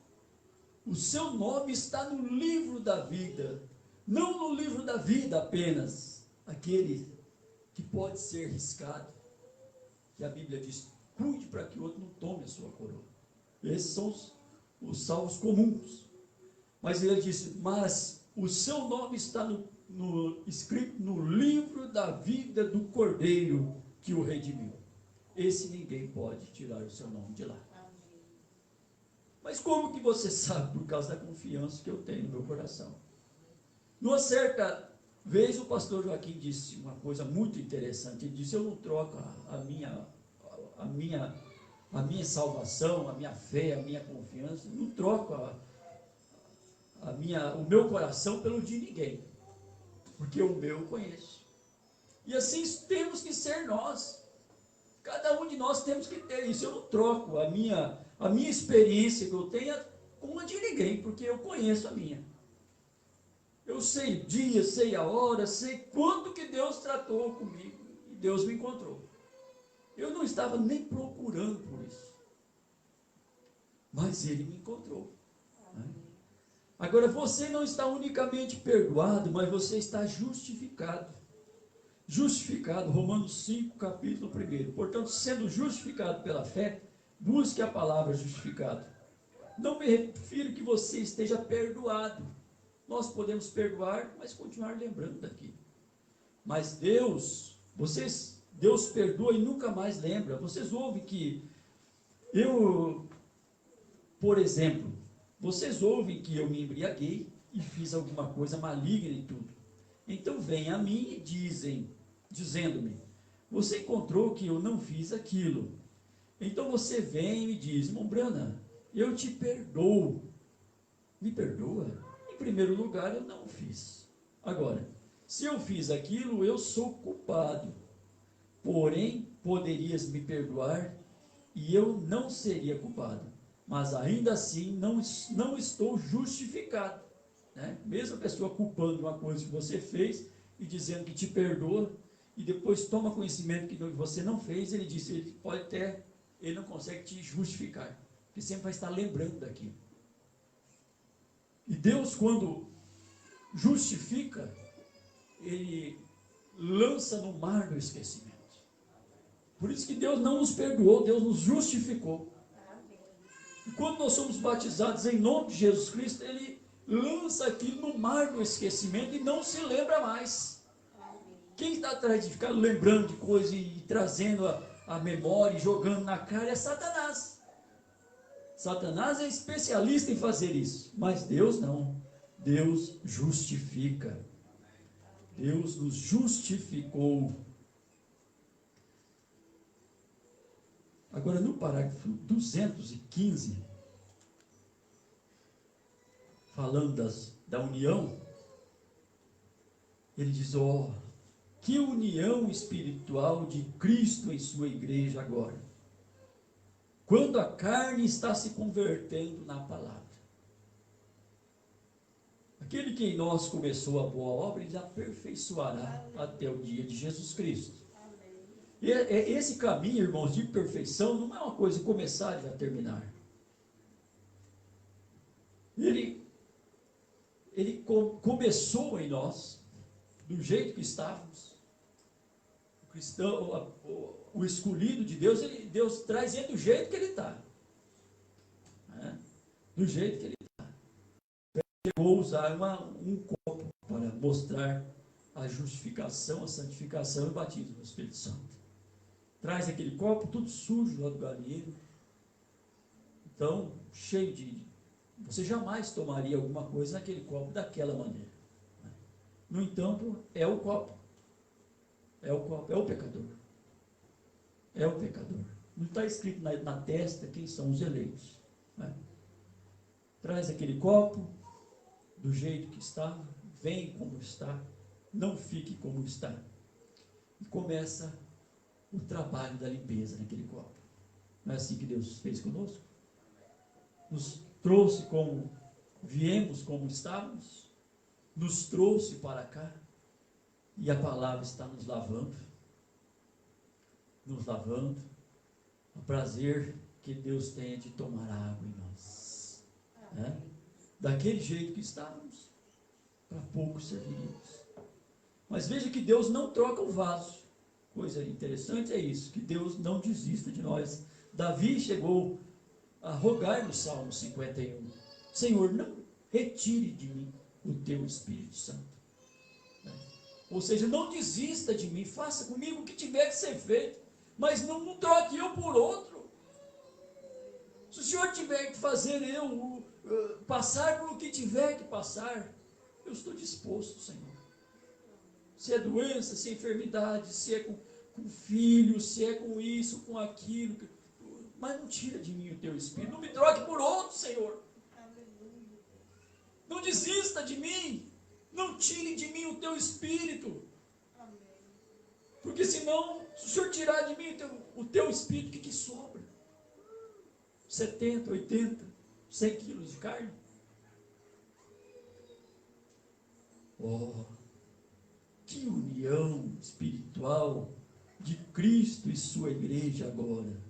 nome está no livro da vida. Não no livro da vida apenas. Aquele que pode ser riscado. Que a Bíblia diz, cuide para que o outro não tome a sua coroa. Esses são os salvos comuns. Mas ele disse, mas o seu nome está escrito no livro da vida do Cordeiro que o redimiu. Esse ninguém pode tirar o seu nome de lá. Mas como que você sabe? Por causa da confiança que eu tenho no meu coração. Numa certa vez o pastor Joaquim disse uma coisa muito interessante. Ele disse, eu não troco a minha salvação, a minha fé, a minha confiança, não troco o meu coração pelo de ninguém. Porque o meu eu conheço. E assim temos que ser nós. Cada um de nós temos que ter isso. Eu não troco a minha experiência que eu tenho com a de ninguém, porque eu conheço a minha. Eu sei o dia, sei a hora, sei quando que Deus tratou comigo e Deus me encontrou. Eu não estava nem procurando por isso. Mas Ele me encontrou. Né? Agora, você não está unicamente perdoado, mas você está justificado. Justificado, Romanos 5, capítulo 1. Portanto, sendo justificado pela fé, busque a palavra justificado. Não me refiro que você esteja perdoado. Nós podemos perdoar, mas continuar lembrando daquilo. Mas Deus perdoa e nunca mais lembra. Vocês ouvem que por exemplo, vocês ouvem que eu me embriaguei e fiz alguma coisa maligna e tudo. Então vem a mim e dizendo-me, você encontrou que eu não fiz aquilo. Então você vem e me diz, irmão Brana, eu te perdoo. Me perdoa? Em primeiro lugar, eu não fiz. Agora, se eu fiz aquilo, eu sou culpado. Porém, poderias me perdoar e eu não seria culpado. Mas ainda assim, não estou justificado. Né? Mesmo a pessoa culpando uma coisa que você fez e dizendo que te perdoa, e depois toma conhecimento que você não fez, ele disse, ele não consegue te justificar, porque sempre vai estar lembrando daquilo. E Deus, quando justifica, Ele lança no mar do esquecimento. Por isso que Deus não nos perdoou, Deus nos justificou. E quando nós somos batizados em nome de Jesus Cristo, Ele lança aquilo no mar do esquecimento e não se lembra mais. Quem está atrás de ficar lembrando de coisas e trazendo a memória e jogando na cara é Satanás. Satanás é especialista em fazer isso, mas Deus não. Deus justifica. Deus nos justificou. Agora, no parágrafo 215, falando da união, ele diz, que união espiritual de Cristo em sua igreja agora, quando a carne está se convertendo na palavra. Aquele que em nós começou a boa obra, ele aperfeiçoará até o dia de Jesus Cristo. E esse caminho, irmãos, de perfeição, não é uma coisa começar e já terminar. Ele começou em nós, do jeito que estávamos. O cristão, o escolhido de Deus, Deus traz ele do jeito que ele está. Né? Do jeito que ele está. Eu vou usar um copo para mostrar a justificação, a santificação e o batismo do Espírito Santo. Traz aquele copo tudo sujo lá do galinheiro. Então, cheio de... Você jamais tomaria alguma coisa naquele copo daquela maneira. No entanto, é o copo. É o copo, é o pecador. É o pecador. Não está escrito na testa quem são os eleitos. Né? Traz aquele copo, do jeito que está, vem como está, não fique como está. E começa o trabalho da limpeza naquele copo. Não é assim que Deus fez conosco? Nos trouxe como viemos, como estávamos, nos trouxe para cá, e a palavra está nos lavando, o prazer que Deus tem de tomar água em nós, né? Daquele jeito que estávamos, para pouco serviríamos. Mas veja que Deus não troca o vaso. Coisa interessante é isso, que Deus não desista de nós. Davi chegou a rogar no Salmo 51, Senhor, não retire de mim o teu Espírito Santo. Ou seja, não desista de mim, faça comigo o que tiver que ser feito, mas não troque eu por outro. Se o Senhor tiver que fazer eu passar por o que tiver que passar, eu estou disposto, Senhor. Se é doença, se é enfermidade, se é com filho, se é com isso, com aquilo, mas não tira de mim o teu Espírito, não me troque por outro, Senhor. Não desista de mim, não tire de mim o teu Espírito. Porque senão, se o Senhor tirar de mim o teu Espírito, o que sobra? 70, 80, 100 quilos de carne? Oh, que união espiritual de Cristo e sua igreja agora.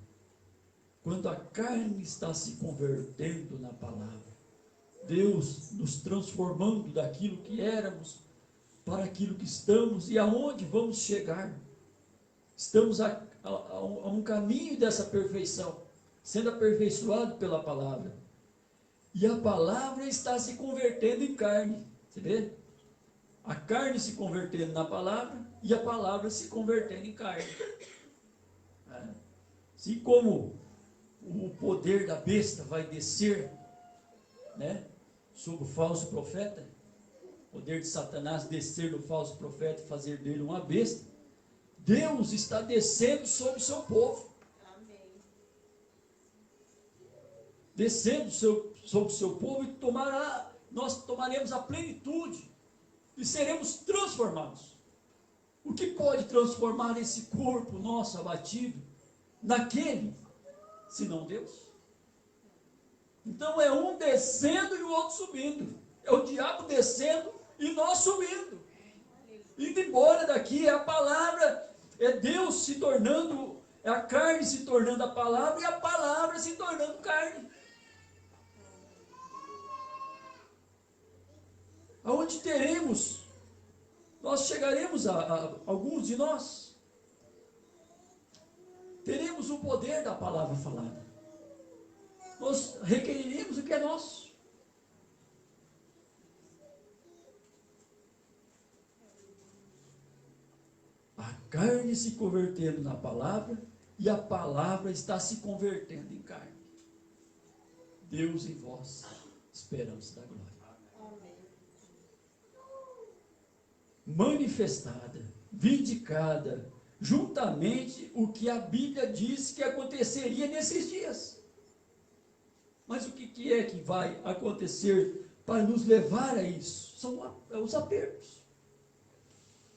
Quando a carne está se convertendo na palavra, Deus nos transformando daquilo que éramos para aquilo que estamos e aonde vamos chegar. Estamos a um caminho dessa perfeição, sendo aperfeiçoado pela palavra. E a palavra está se convertendo em carne. Você vê? A carne se convertendo na palavra e a palavra se convertendo em carne. Assim como o poder da besta vai descer, né, sobre o falso profeta, o poder de Satanás descer no falso profeta e fazer dele uma besta, Deus está descendo sobre o seu povo. Amém. Descendo sobre o seu povo e nós tomaremos a plenitude e seremos transformados. O que pode transformar esse corpo nosso abatido naquele, senão Deus? Então é um descendo e o outro subindo. É o diabo descendo e nós subindo. Indo embora daqui, é a palavra, é Deus se tornando, é a carne se tornando a palavra e a palavra se tornando carne. Aonde nós chegaremos a alguns de nós, teremos o poder da palavra falada. Nós requeriremos o que é nosso. A carne se convertendo na palavra e a palavra está se convertendo em carne. Deus em vós, esperança da glória. Manifestada, vindicada, juntamente o que a Bíblia diz que aconteceria nesses dias. Mas o que é que vai acontecer para nos levar a isso? São os apertos,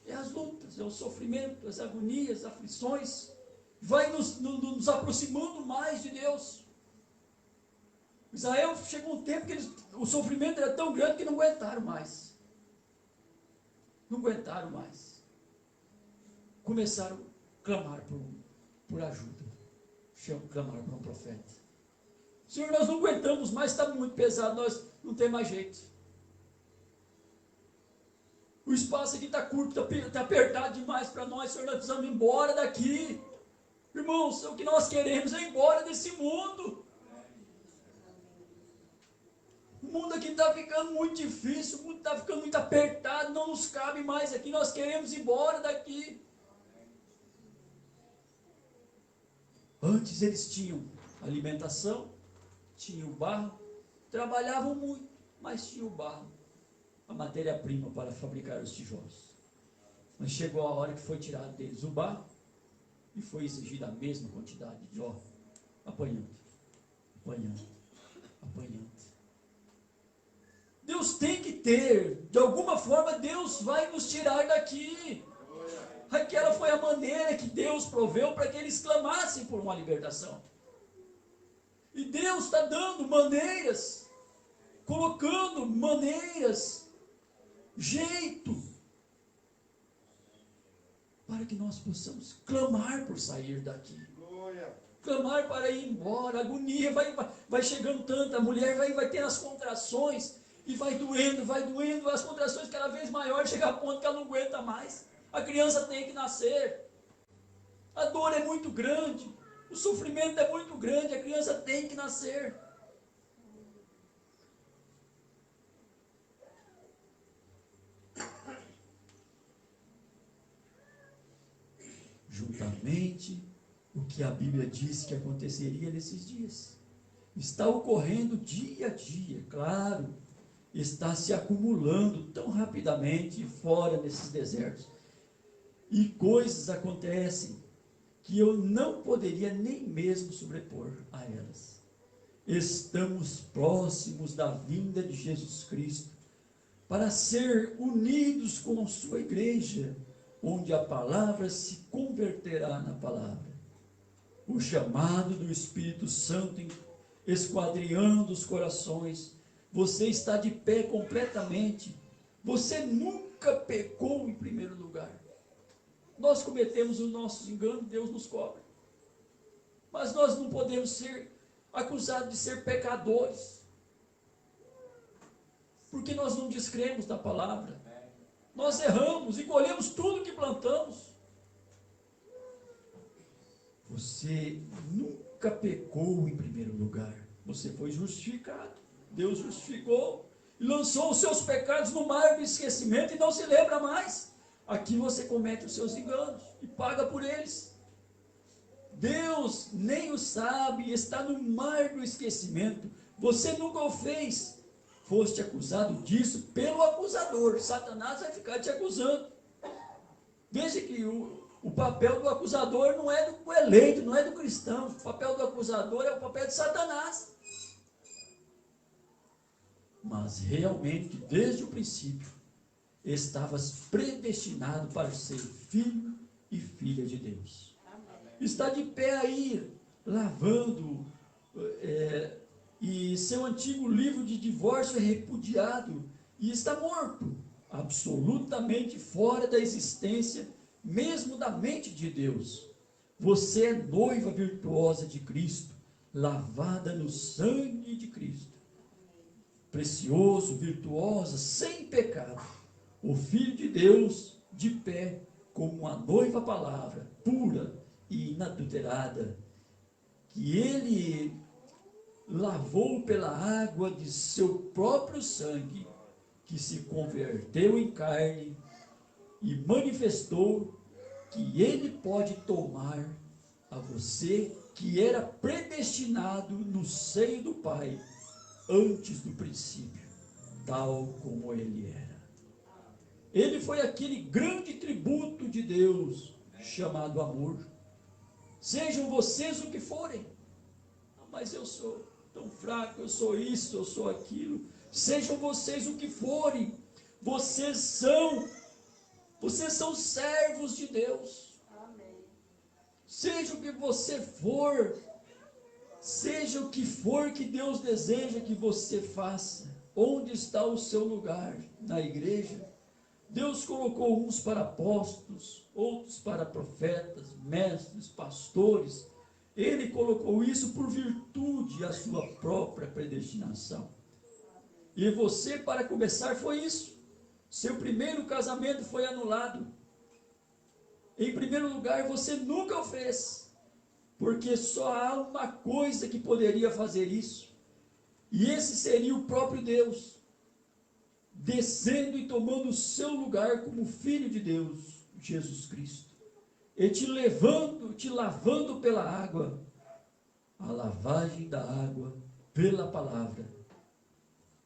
é as lutas, é o sofrimento, as agonias, as aflições, vai nos aproximando mais de Deus. Israel chegou um tempo que o sofrimento era tão grande que não aguentaram mais. Não aguentaram mais. Começaram a clamar por ajuda. Clamaram por um profeta. Senhor, nós não aguentamos mais, está muito pesado, nós não tem mais jeito. O espaço aqui está curto, está apertado demais para nós, Senhor, nós precisamos ir embora daqui. Irmãos, o que nós queremos é ir embora desse mundo. O mundo aqui está ficando muito difícil, o mundo está ficando muito apertado, não nos cabe mais aqui, nós queremos ir embora daqui. Antes eles tinham alimentação, tinham barro, trabalhavam muito, mas tinham barro, a matéria-prima para fabricar os tijolos. Mas chegou a hora que foi tirado deles o barro e foi exigida a mesma quantidade de óleo, apanhando, apanhando, apanhando. Deus tem que ter, de alguma forma Deus vai nos tirar daqui. Aquela foi a maneira que Deus proveu para que eles clamassem por uma libertação. E Deus está dando maneiras, colocando maneiras, jeito, para que nós possamos clamar por sair daqui. Clamar para ir embora. A agonia vai chegando tanto, a mulher vai ter as contrações, e vai doendo, as contrações cada vez maiores, chega a ponto que ela não aguenta mais. A criança tem que nascer. A dor é muito grande, o sofrimento é muito grande, a criança tem que nascer. Juntamente o que a Bíblia diz que aconteceria nesses dias. Está ocorrendo dia a dia, claro, está se acumulando tão rapidamente fora desses desertos. E coisas acontecem que eu não poderia nem mesmo sobrepor a elas. Estamos próximos da vinda de Jesus Cristo para ser unidos com a sua igreja, onde a palavra se converterá na palavra. O chamado do Espírito Santo esquadrinhando os corações. Você está de pé completamente. Você nunca pecou em primeiro lugar. Nós cometemos os nossos enganos, Deus nos cobra. Mas nós não podemos ser acusados de ser pecadores, porque nós não descremos da palavra. Nós erramos e colhemos tudo que plantamos. Você nunca pecou em primeiro lugar. Você foi justificado. Deus justificou e lançou os seus pecados no mar do esquecimento e não se lembra mais. Aqui você comete os seus enganos e paga por eles. Deus nem o sabe, está no mar do esquecimento. Você nunca o fez. Foste acusado disso pelo acusador. Satanás vai ficar te acusando. Veja que o papel do acusador não é do eleito, não é do cristão. O papel do acusador é o papel de Satanás. Mas realmente, desde o princípio, estavas predestinado para ser filho e filha de Deus. Amém. Está de pé aí, lavando, e seu antigo livro de divórcio é repudiado, e está morto, absolutamente fora da existência, mesmo da mente de Deus. Você é noiva virtuosa de Cristo, lavada no sangue de Cristo. Precioso, virtuosa, sem pecado. O Filho de Deus, de pé, como uma noiva palavra, pura e inadulterada, que Ele lavou pela água de seu próprio sangue, que se converteu em carne e manifestou que Ele pode tomar a você, que era predestinado no seio do Pai, antes do princípio, tal como Ele era. Ele foi aquele grande tributo de Deus, chamado amor. Sejam vocês o que forem. Mas eu sou tão fraco, eu sou isso, eu sou aquilo. Sejam vocês o que forem. Vocês são servos de Deus. Amém. Seja o que você for, seja o que for que Deus deseja que você faça. Onde está o seu lugar? Na igreja? Deus colocou uns para apóstolos, outros para profetas, mestres, pastores. Ele colocou isso por virtude da sua própria predestinação. E você, para começar, foi isso. Seu primeiro casamento foi anulado. Em primeiro lugar, você nunca o fez, porque só há uma coisa que poderia fazer isso, e esse seria o próprio Deus, descendo e tomando o seu lugar como Filho de Deus, Jesus Cristo, e te lavando pela água, a lavagem da água pela palavra.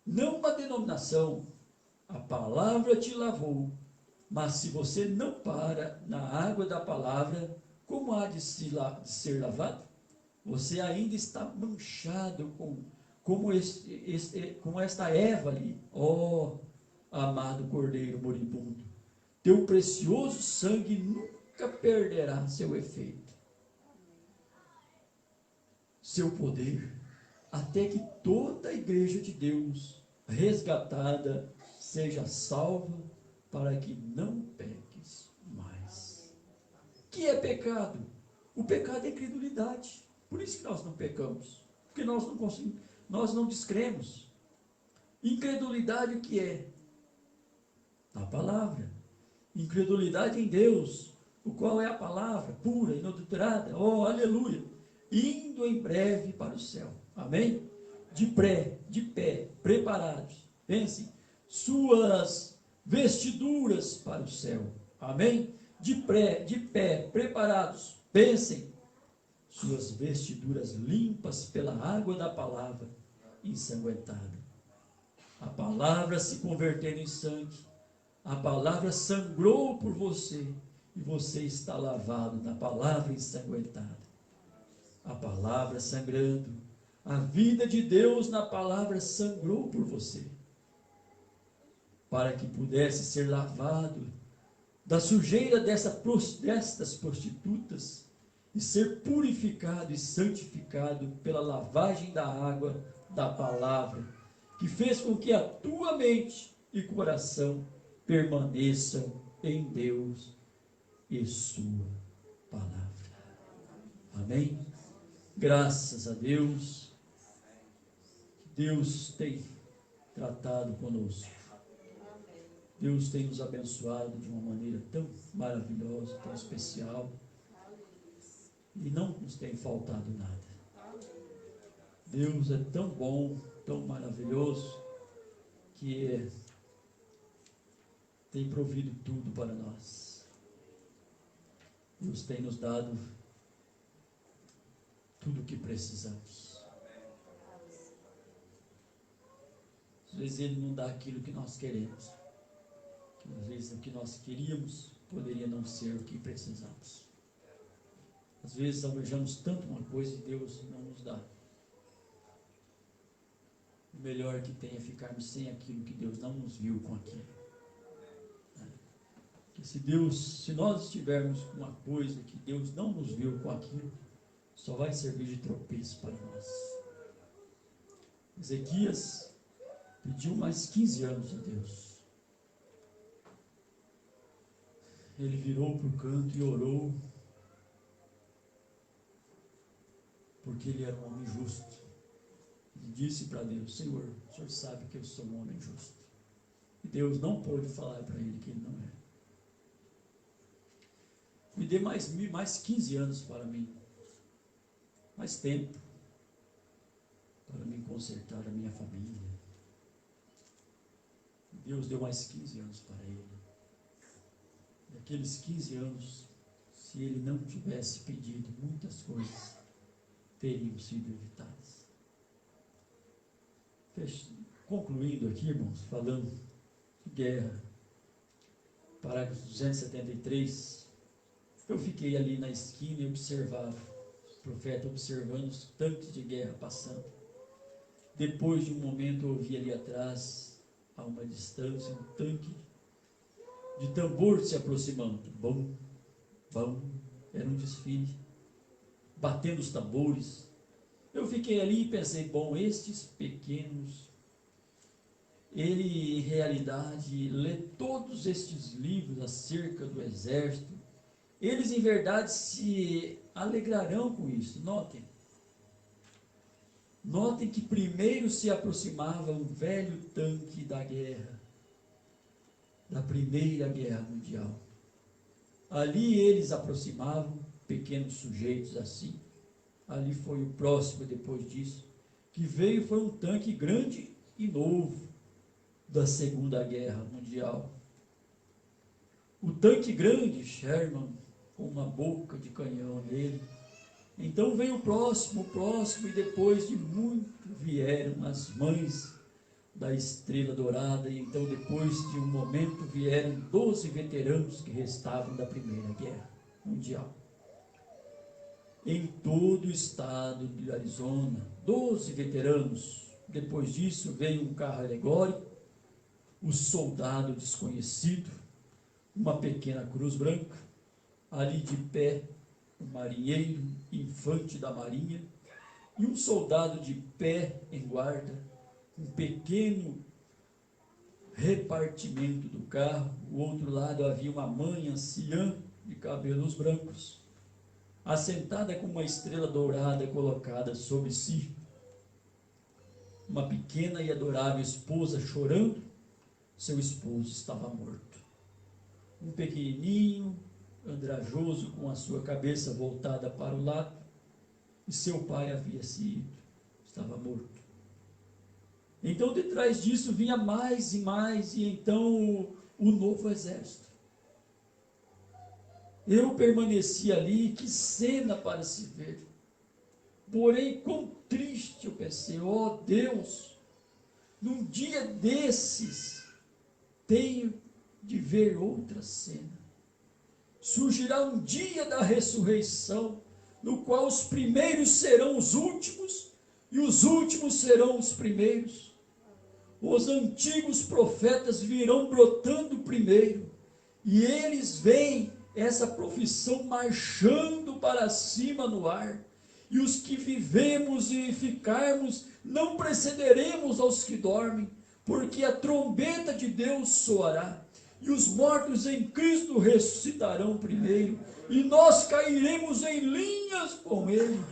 Não uma denominação, a palavra te lavou Mas se você não para na água da palavra, como há de ser lavado? Você ainda está manchado como esta Eva ali. Ó, amado Cordeiro moribundo, teu precioso sangue nunca perderá seu efeito, seu poder, até que toda a igreja de Deus, resgatada, seja salva, para que não peques mais. O que é pecado? O pecado é incredulidade. Por isso que nós não pecamos, porque nós não conseguimos, nós não descremos. Incredulidade o que é? A palavra. Incredulidade em Deus, o qual é a palavra pura, inadulterada, oh aleluia, indo em breve para o céu, amém? De pé, preparados, pensem, suas vestiduras para o céu, amém? De pé, preparados, pensem, suas vestiduras limpas pela água da palavra, ensanguentada, a palavra se convertendo em sangue, a palavra sangrou por você, e você está lavado na palavra ensanguentada. A palavra sangrando, a vida de Deus na palavra sangrou por você, para que pudesse ser lavado da sujeira destas prostitutas, e ser purificado e santificado pela lavagem da água da palavra, que fez com que a tua mente e coração permaneçam em Deus e sua palavra. Amém? Graças a Deus, Deus tem tratado conosco. Deus tem nos abençoado de uma maneira tão maravilhosa, tão especial, e não nos tem faltado nada. Deus é tão bom, tão maravilhoso, que tem provido tudo para nós. Deus tem nos dado tudo o que precisamos. Às vezes Ele não dá aquilo que nós queremos. Às vezes o que nós queríamos poderia não ser o que precisamos. Às vezes almejamos tanto uma coisa e Deus não nos dá. O melhor que tem é ficarmos sem aquilo que Deus não nos viu com aquilo. Que se nós estivermos com uma coisa que Deus não nos viu com aquilo, só vai servir de tropeço para nós. Ezequias pediu mais 15 anos a Deus. Ele virou para o canto e orou, porque ele era um homem justo. Ele disse para Deus: Senhor, o Senhor sabe que eu sou um homem justo. E Deus não pôde falar para ele que ele não é. Me dê mais 15 anos para mim, mais tempo, para me consertar a minha família. Deus deu mais 15 anos para ele. E aqueles 15 anos, se ele não tivesse pedido, muitas coisas teriam sido evitadas. Concluindo aqui, irmãos, falando de guerra, parágrafo 273, eu fiquei ali na esquina e observava, o profeta observando os tanques de guerra passando. Depois de um momento eu ouvi ali atrás, a uma distância, um tanque de tambor se aproximando. Bom, bom, era um desfile, batendo os tambores. Eu fiquei ali e pensei, bom, estes pequenos, ele em realidade lê todos estes livros acerca do exército, eles em verdade se alegrarão com isso. Notem que primeiro se aproximava um velho tanque da guerra, da Primeira Guerra Mundial. Ali eles aproximavam pequenos sujeitos assim. Ali foi o próximo depois disso, que veio foi um tanque grande e novo da Segunda Guerra Mundial. O tanque grande, Sherman, com uma boca de canhão nele. Então veio o próximo, e depois de muito vieram as mães da estrela dourada, e então depois de um momento vieram 12 veteranos que restavam da Primeira Guerra Mundial. Em todo o estado de Arizona, 12 veteranos. Depois disso veio um carro alegórico, o soldado desconhecido, uma pequena cruz branca, ali de pé, um marinheiro, infante da marinha, e um soldado de pé em guarda, um pequeno repartimento do carro. Do outro lado havia uma mãe anciã de cabelos brancos, assentada com uma estrela dourada colocada sobre si. Uma pequena e adorável esposa chorando, seu esposo estava morto. Um pequenininho, andrajoso, com a sua cabeça voltada para o lado, e seu pai havia se ido, estava morto. Então, de trás disso vinha mais e mais, e então o novo exército. Eu permaneci ali, que cena para se ver. Porém, quão triste eu pensei, ó Deus, num dia desses, tenho de ver outra cena. Surgirá um dia da ressurreição, no qual os primeiros serão os últimos, e os últimos serão os primeiros. Os antigos profetas virão brotando primeiro, e eles veem essa profissão marchando para cima no ar, e os que vivemos e ficarmos não precederemos aos que dormem, porque a trombeta de Deus soará, e os mortos em Cristo ressuscitarão primeiro, e nós cairemos em linhas com Ele,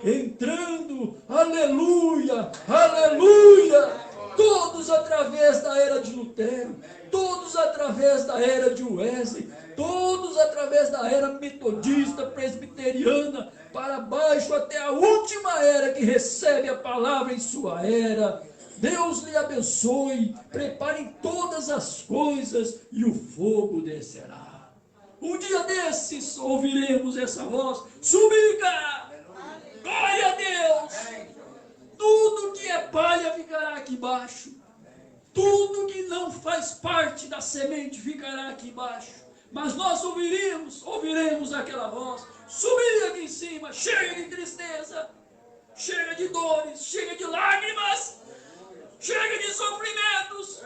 entrando, aleluia, aleluia, todos através da era de Lutero, todos através da era de Wesley, todos através da era metodista, presbiteriana, para baixo até a última era que recebe a palavra em sua era. Deus lhe abençoe, preparem todas as coisas e o fogo descerá. Um dia desses ouviremos essa voz: subiga! Glória a Deus! Tudo que é palha ficará aqui embaixo. Tudo que não faz parte da semente ficará aqui embaixo. Mas nós ouviremos aquela voz: subir aqui em cima. Chega de tristeza, chega de dores, chega de lágrimas, chega de sofrimentos,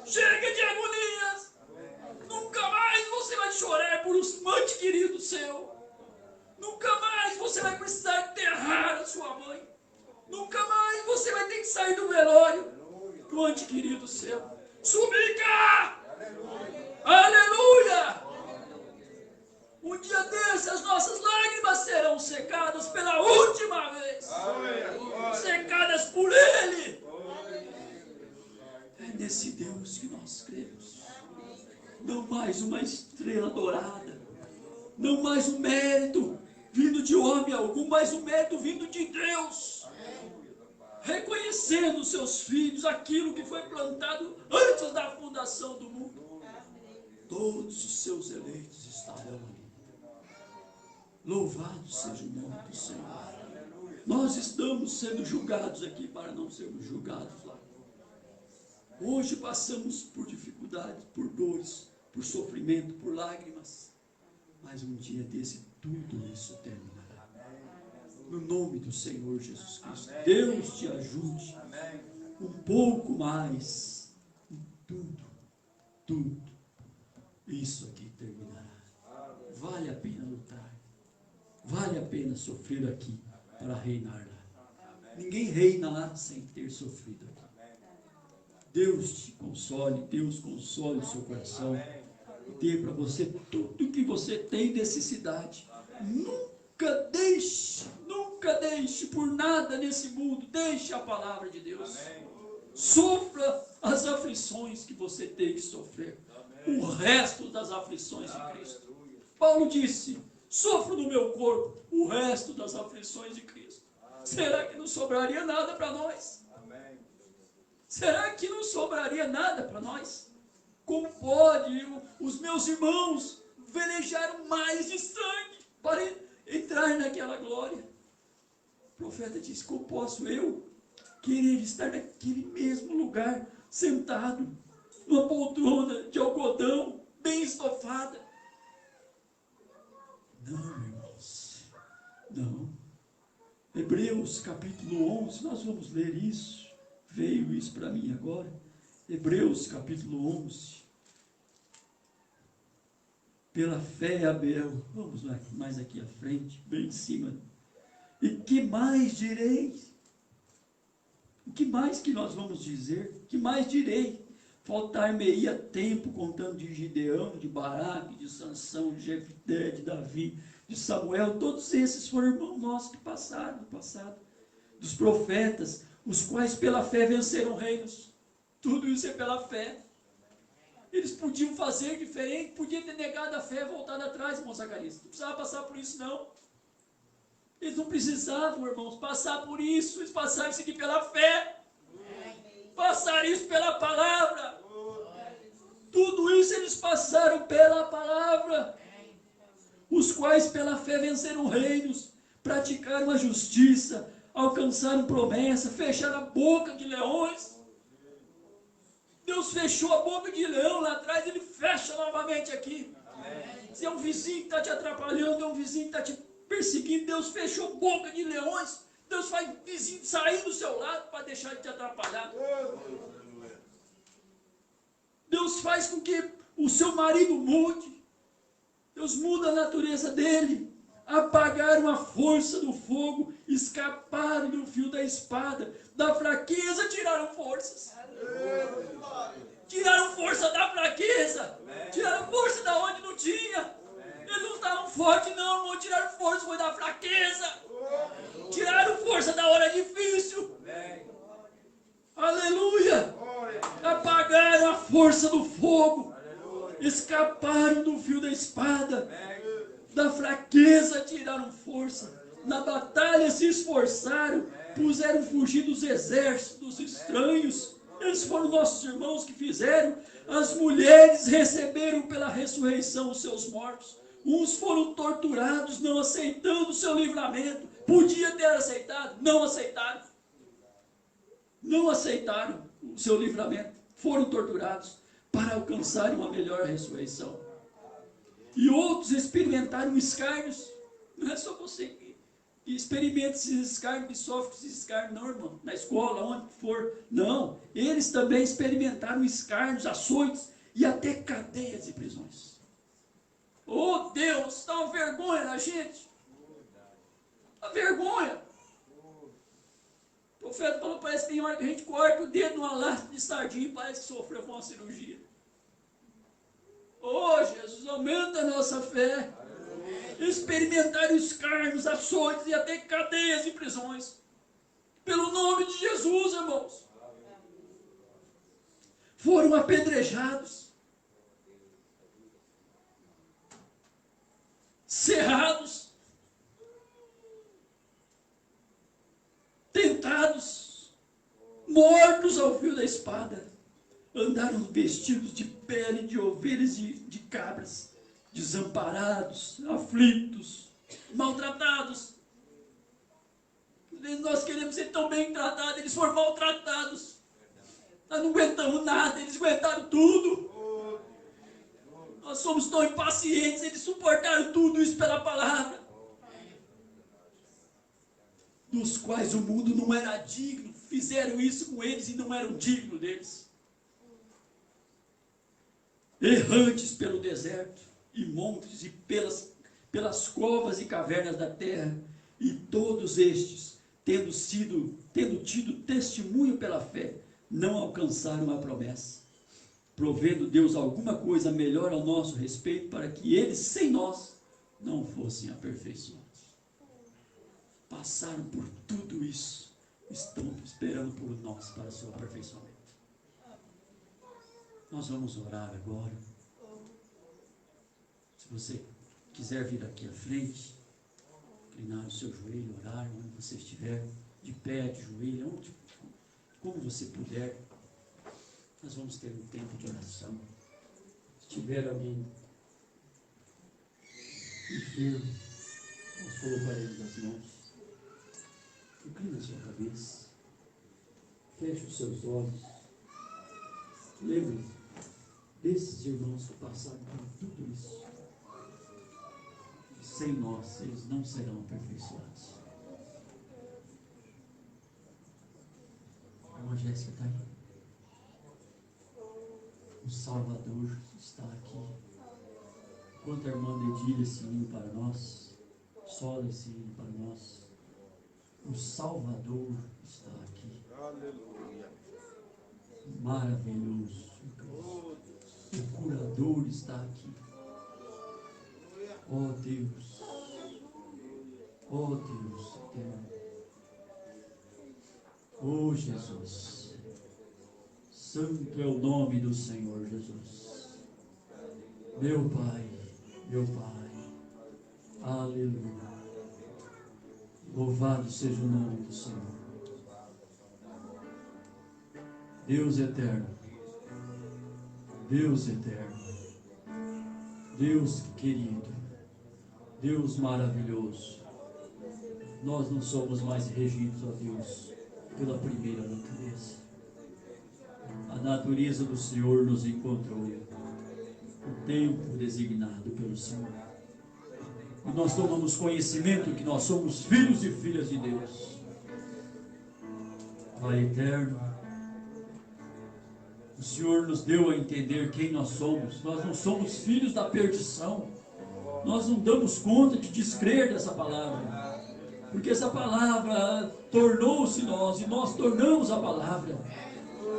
chega de agonias. Nunca mais você vai chorar por um ante querido seu. Nunca mais você vai precisar enterrar a sua mãe. Nunca mais você vai ter que sair do velório do ante querido seu. Subica! Aleluia! Um dia desses as nossas lágrimas serão secadas pela última vez. Secadas por Ele. É nesse Deus que nós cremos. Não mais uma estrela dourada. Não mais um mérito vindo de homem algum, mas um mérito vindo de Deus. Reconhecendo os seus filhos, aquilo que foi plantado antes da fundação do mundo. Todos os seus eleitos estarão ali. Louvado seja o nome do Senhor. Nós estamos sendo julgados aqui para não sermos julgados lá. Hoje passamos por dificuldades, por dores, por sofrimento, por lágrimas. Mas um dia desse, tudo isso terminará. No nome do Senhor Jesus Cristo. Deus te ajude um pouco mais. Tudo. Isso aqui terminará. Vale a pena lutar. Vale a pena sofrer aqui para reinar lá. Ninguém reina lá sem ter sofrido aqui. Deus te console, Deus console o seu coração. Dê para você tudo que você tem necessidade. Nunca deixe por nada nesse mundo. Deixe a palavra de Deus. Sofra as aflições que você tem que sofrer. O resto das aflições de Cristo. Paulo disse: sofro no meu corpo o resto das aflições de Cristo. Será que não sobraria nada para nós? Será que não sobraria nada para nós? Como pode os meus irmãos velejaram mais de sangue para entrar naquela glória? O profeta disse: como posso eu, querer estar naquele mesmo lugar, sentado, numa poltrona de algodão, bem estofada. Não, irmãos, não. Hebreus capítulo 11, nós vamos ler isso. Veio isso para mim agora. Hebreus capítulo 11. Pela fé, Abel. Vamos lá, mais aqui à frente, bem em cima. E que mais direi? O que mais que nós vamos dizer? O que mais direi? Faltar-me-ia tempo contando de Gideão, de Baraque, de Sansão, de Jefté, de Davi, de Samuel. Todos esses foram irmãos nossos que passaram no passado. Dos profetas, os quais pela fé venceram reinos. Tudo isso é pela fé. Eles podiam fazer diferente, podiam ter negado a fé, voltado atrás, irmão Zacarias. Não precisava passar por isso, não. Eles não precisavam, irmãos, passar por isso. Eles passaram isso aqui pela fé. Passaram isso pela palavra. Tudo isso eles passaram pela palavra. Os quais pela fé venceram reinos, praticaram a justiça, alcançaram promessa, fecharam a boca de leões. Deus fechou a boca de leão lá atrás, Ele fecha novamente aqui. Se é um vizinho que está te atrapalhando, é um vizinho que está te perseguindo, Deus fechou a boca de leões. Deus faz o vizinho sair do seu lado para deixar de te atrapalhar. Deus faz com que o seu marido mude. Deus muda a natureza dele. Apagaram a força do fogo, escaparam do fio da espada, da fraqueza tiraram forças. Tiraram força da fraqueza, tiraram força da onde não tinha. Eles não estavam fortes não, irmão. Tiraram força foi da fraqueza. Tiraram força da hora difícil. Aleluia. Apagaram a força do fogo, escaparam do fio da espada, da fraqueza tiraram força, na batalha se esforçaram, puseram fugir dos exércitos dos estranhos. Eles foram nossos irmãos que fizeram. As mulheres receberam pela ressurreição os seus mortos. Uns foram torturados, não aceitando o seu livramento. Podia ter aceitado, não aceitaram. Não aceitaram o seu livramento. Foram torturados para alcançarem uma melhor ressurreição. E outros experimentaram escárnios. Não é só você que experimenta esses escárnios, que sofre com esses escárnios, não, irmão. Na escola, onde for. Não. Eles também experimentaram escárnios, açoites e até cadeias e prisões. Oh, Deus, dá uma vergonha na gente. Uma vergonha. O profeta falou, parece que tem hora que a gente corta o dedo numa lata de sardinha e parece que sofreu com uma cirurgia. Oh, Jesus, aumenta a nossa fé. Experimentar escárnios, açoites e até cadeias e prisões. Pelo nome de Jesus, irmãos. Foram apedrejados, cerrados, tentados, mortos ao fio da espada. Andaram vestidos de pele de ovelhas e de cabras, desamparados, aflitos, maltratados. Nós queremos ser tão bem tratados, eles foram maltratados. Nós não aguentamos nada, eles aguentaram tudo. Nós somos tão impacientes, eles suportaram tudo isso pela palavra. Dos quais o mundo não era digno, fizeram isso com eles e não eram dignos deles. Errantes pelo deserto e montes e pelas covas e cavernas da terra, e todos estes, tendo tido testemunho pela fé, não alcançaram a promessa, provendo Deus alguma coisa melhor ao nosso respeito, para que eles, sem nós, não fossem aperfeiçoados. Passaram por tudo isso, estão esperando por nós para o seu aperfeiçoamento. Nós vamos orar agora. Se você quiser vir aqui à frente, inclinar o seu joelho, orar onde você estiver, de pé, de joelho, como você puder. Nós vamos ter um tempo de oração. Se tiver alguém enfermo, nós colocaremos as mãos. Inclina a sua cabeça. Feche os seus olhos. Lembre desses irmãos que passaram por tudo isso. Sem nós, eles não serão aperfeiçoados. A irmã Jéssica está aí. O Salvador está aqui. Enquanto a irmã dedilha esse hino para nós, sola esse hino para nós, o Salvador está aqui. Aleluia. Maravilhoso. O curador está aqui. Oh Deus. Oh Deus eterno. Oh Jesus. Santo é o nome do Senhor Jesus. Meu Pai. Meu Pai. Aleluia. Louvado seja o nome do Senhor. Deus eterno. Deus eterno. Deus querido. Deus maravilhoso. Nós não somos mais regidos, ó Deus, pela primeira natureza. A natureza do Senhor nos encontrou. O tempo designado pelo Senhor. E nós tomamos conhecimento que nós somos filhos e filhas de Deus. Pai eterno, o Senhor nos deu a entender quem nós somos. Nós não somos filhos da perdição. Nós não damos conta de descrer dessa palavra. Porque essa palavra tornou-se nós e nós tornamos a palavra.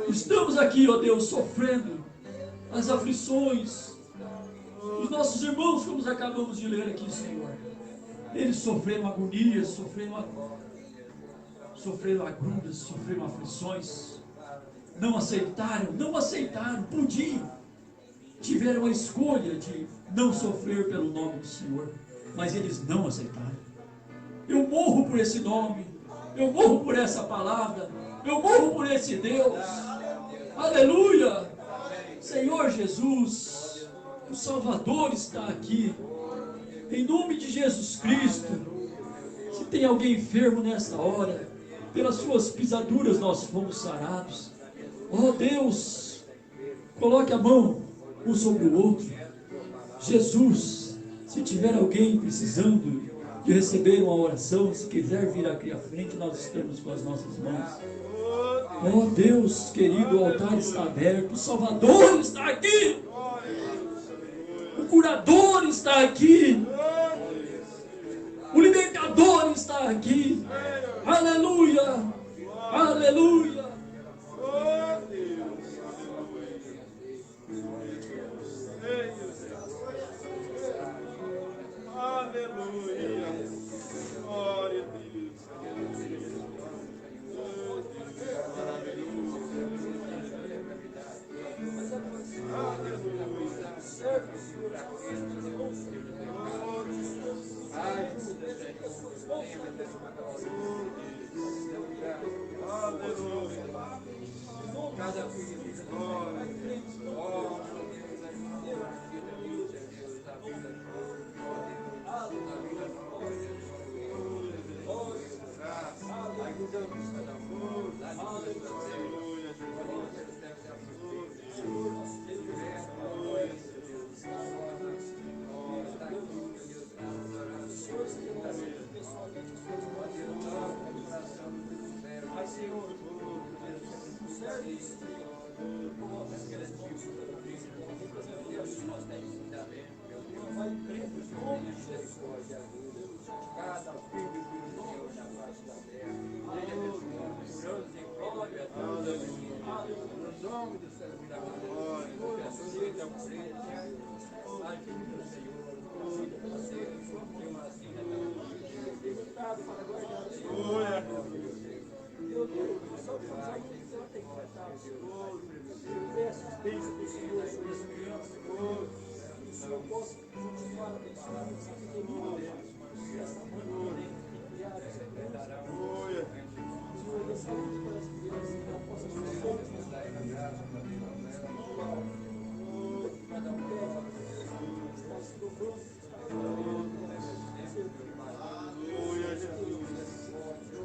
Estamos aqui, ó Deus, sofrendo as aflições. Os nossos irmãos, como acabamos de ler aqui, Senhor, eles sofreram agonias, sofreram agruras, sofreram aflições. Não aceitaram, podiam. Tiveram a escolha de não sofrer pelo nome do Senhor, mas eles não aceitaram. Eu morro por esse nome, eu morro por essa palavra, eu morro por esse Deus. Aleluia! Senhor Jesus, o Salvador está aqui. Em nome de Jesus Cristo, se tem alguém enfermo nesta hora, pelas suas pisaduras nós fomos sarados. Oh Deus, coloque a mão um sobre o outro. Jesus, se tiver alguém precisando de receber uma oração, se quiser vir aqui à frente, nós estamos com as nossas mãos. Oh Deus querido, o altar está aberto, o Salvador está aqui, o curador está aqui, o libertador está aqui. Aleluia, aleluia. Aleluia.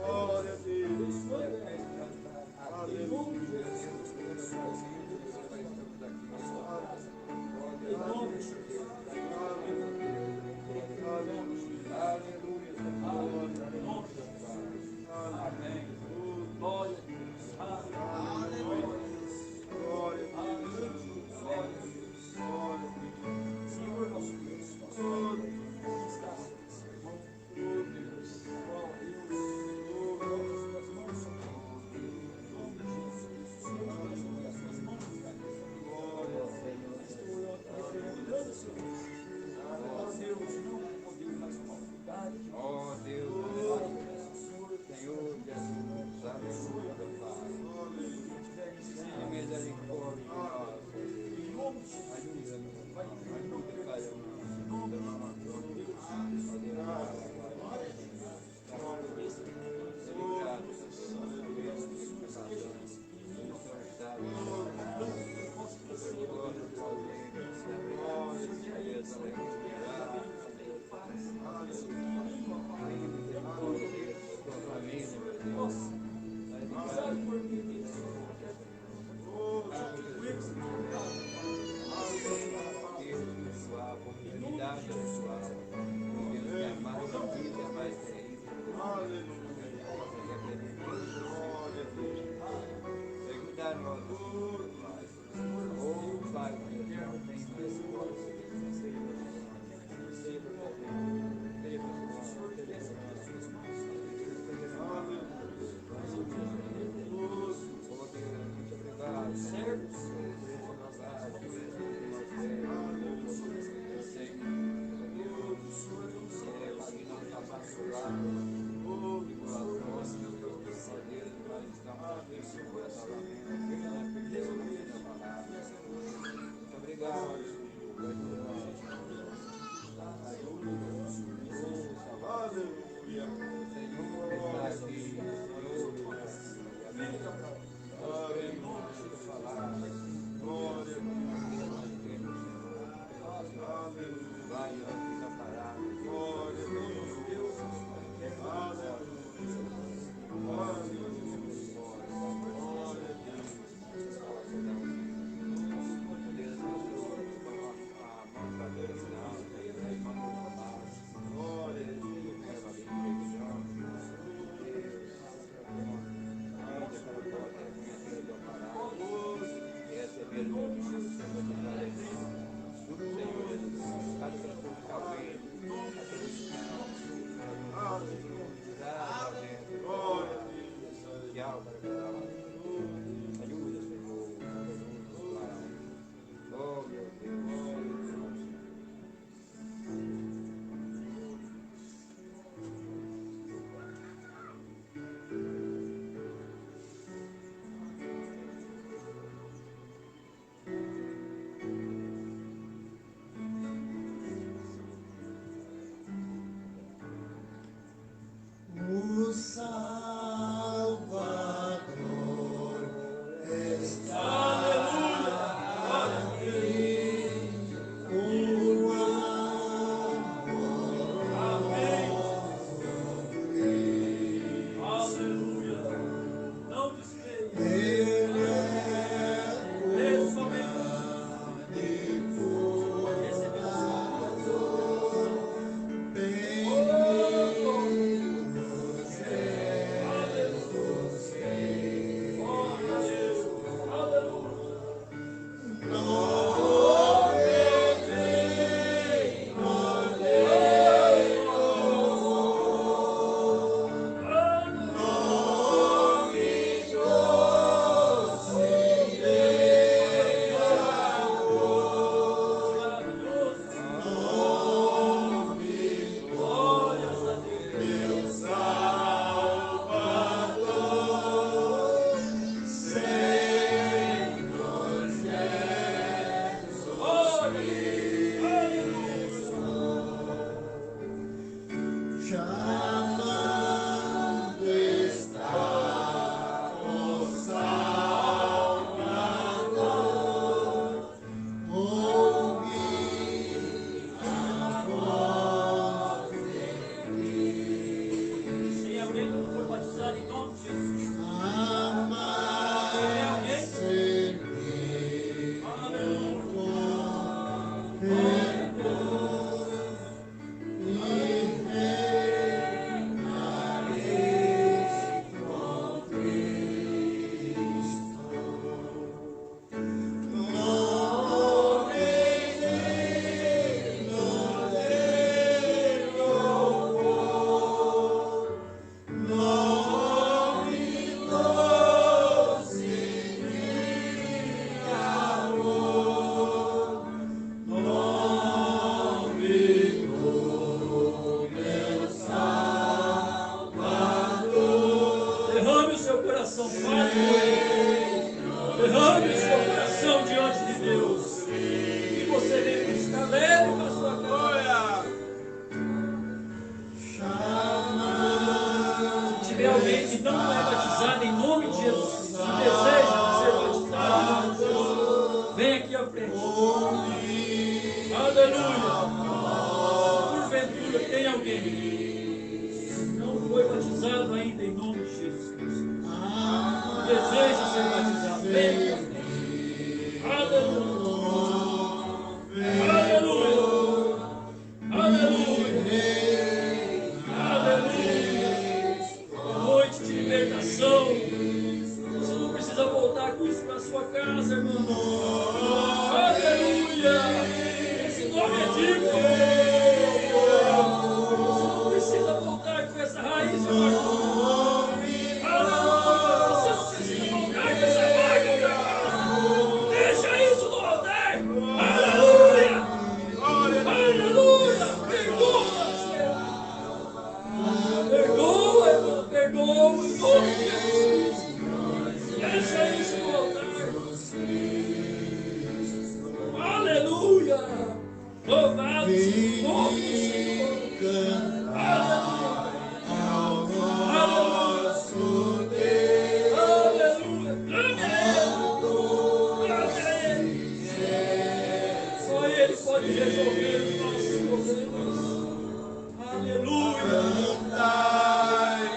Glória a Deus. Aleluia. Então fale com Ele. Derrame o seu coração diante de Deus. E você vem buscar leve para a sua casa. Se tiver alguém que não é batizado em nome de Jesus Cristo, que deseja ser batizado, vem aqui à frente. Aleluia. Porventura tem alguém que não foi batizado ainda em nome de Jesus Cristo, deseja ser batizado, vem aqui à frente. Aleluia. Aleluia. Aleluia. Noite de libertação. Você não precisa voltar com isso para sua casa, irmão. Aleluia. Esse nome é digno. Você não precisa voltar com essa raiz de amargura. Aleluia. Você não precisa voltar com essa mágoa. Deixa isso no altar. Aleluia. Aleluia. Perdoa, Senhor. Perdoa, irmão. Perdoa em nome de Jesus. Deixa isso no altar. Aleluia. Louvado seja o nome do Senhor. Aleluia. Aleluia. Aleluia. Clame a Ele. Só Ele pode resolver os nossos problemas. Aleluia.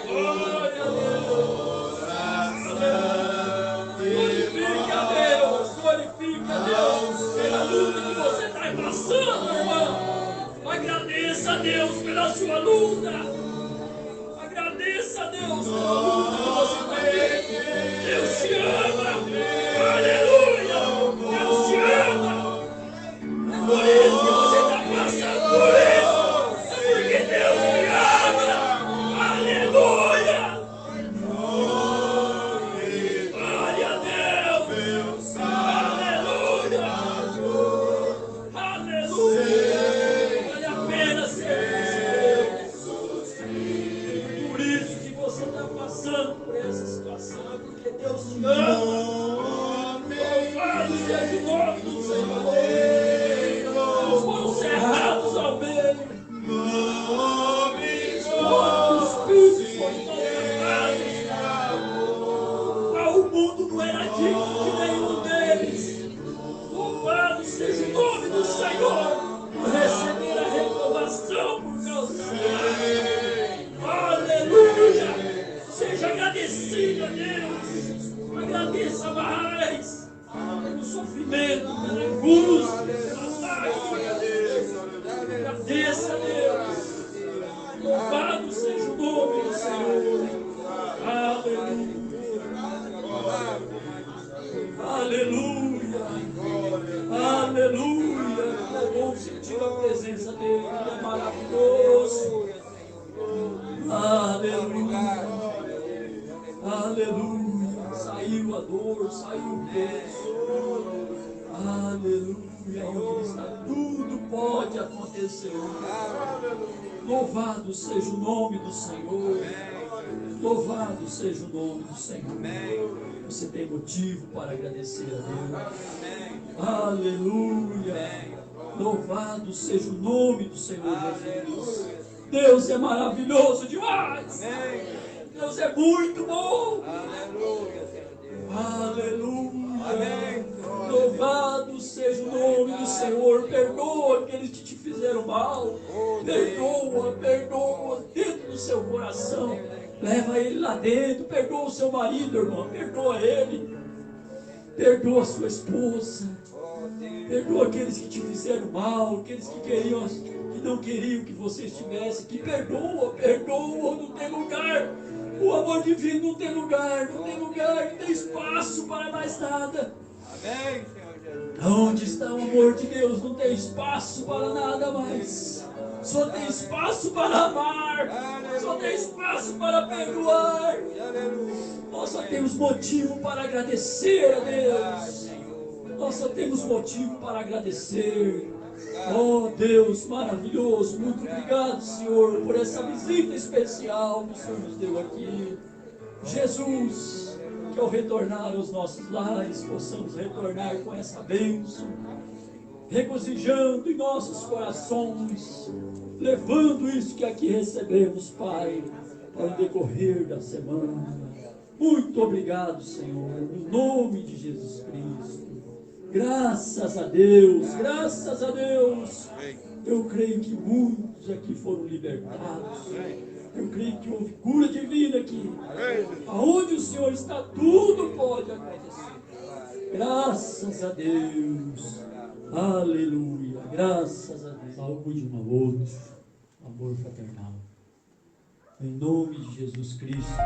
Glória a Deus. Glorifique a Deus. Glorifique a Deus pela luta que você está passando, irmão. Agradeça a Deus pela sua luta. Agradeça a Deus pela luta que você tem. Deus te ama. Aleluia. Deus te ama. É por isso que você está passando por isso. É porque Deus te ama. Aleluia. Glória a Deus. Aleluia. Aleluia. Vale a pena ser Deus. Por isso que você está passando por essa situação, porque Deus te ama. Louvado seja o nome do Senhor. Os foram cerrados ao meio. Os espíritos foram maltratados. O mundo não era digno de nenhum deles. Louvado seja o nome do Senhor por receber a reprovação por causa disso. Aleluia! Seja agradecido a Deus. Agradeça mais pelo sofrimento, pela angústia, pela lágrima. Agradeça a Deus. Louvado seja o nome do Senhor. Aleluia. Aleluia. Aleluia. É bom sentir a presença dele. Ele é maravilhoso. Aleluia. Aleluia. Saiu a dor, saiu o peso. Aleluia. Onde está tudo pode acontecer. Louvado seja o nome do Senhor. Louvado seja o nome do Senhor. Você tem motivo para agradecer a Deus. Aleluia. Louvado seja o nome do Senhor Jesus. Deus é maravilhoso demais. Deus é muito bom. Aleluia. Louvado seja o nome do Senhor. Perdoa aqueles que te fizeram mal. Perdoa, perdoa dentro do seu coração. Leva ele lá dentro. Perdoa o seu marido, irmão. Perdoa ele. Perdoa a sua esposa. Perdoa aqueles que te fizeram mal. Aqueles que não queriam que você estivesse. Que perdoa, perdoa. Não tem lugar. O amor divino não tem lugar. Não tem lugar. Não tem espaço para mais nada. Amém, Senhor Jesus. Onde está o amor de Deus? Não tem espaço para nada mais. Só tem espaço para amar. Só tem espaço para perdoar. Nós só temos motivo para agradecer a Deus. Nós só temos motivo para agradecer. Oh Deus maravilhoso, muito obrigado, Senhor, por essa visita especial que o Senhor nos deu aqui. Jesus, que ao retornar aos nossos lares, possamos retornar com essa bênção, regozijando em nossos corações, levando isso que aqui recebemos, Pai, ao decorrer da semana. Muito obrigado, Senhor, no nome de Jesus Cristo. Graças a Deus, graças a Deus. Eu creio que muitos aqui foram libertados. Eu creio que houve cura divina aqui. Aonde o Senhor está, tudo pode acontecer. Graças a Deus. Aleluia. Graças a Deus. Saúde um ao outro. Amor fraternal. Em nome de Jesus Cristo.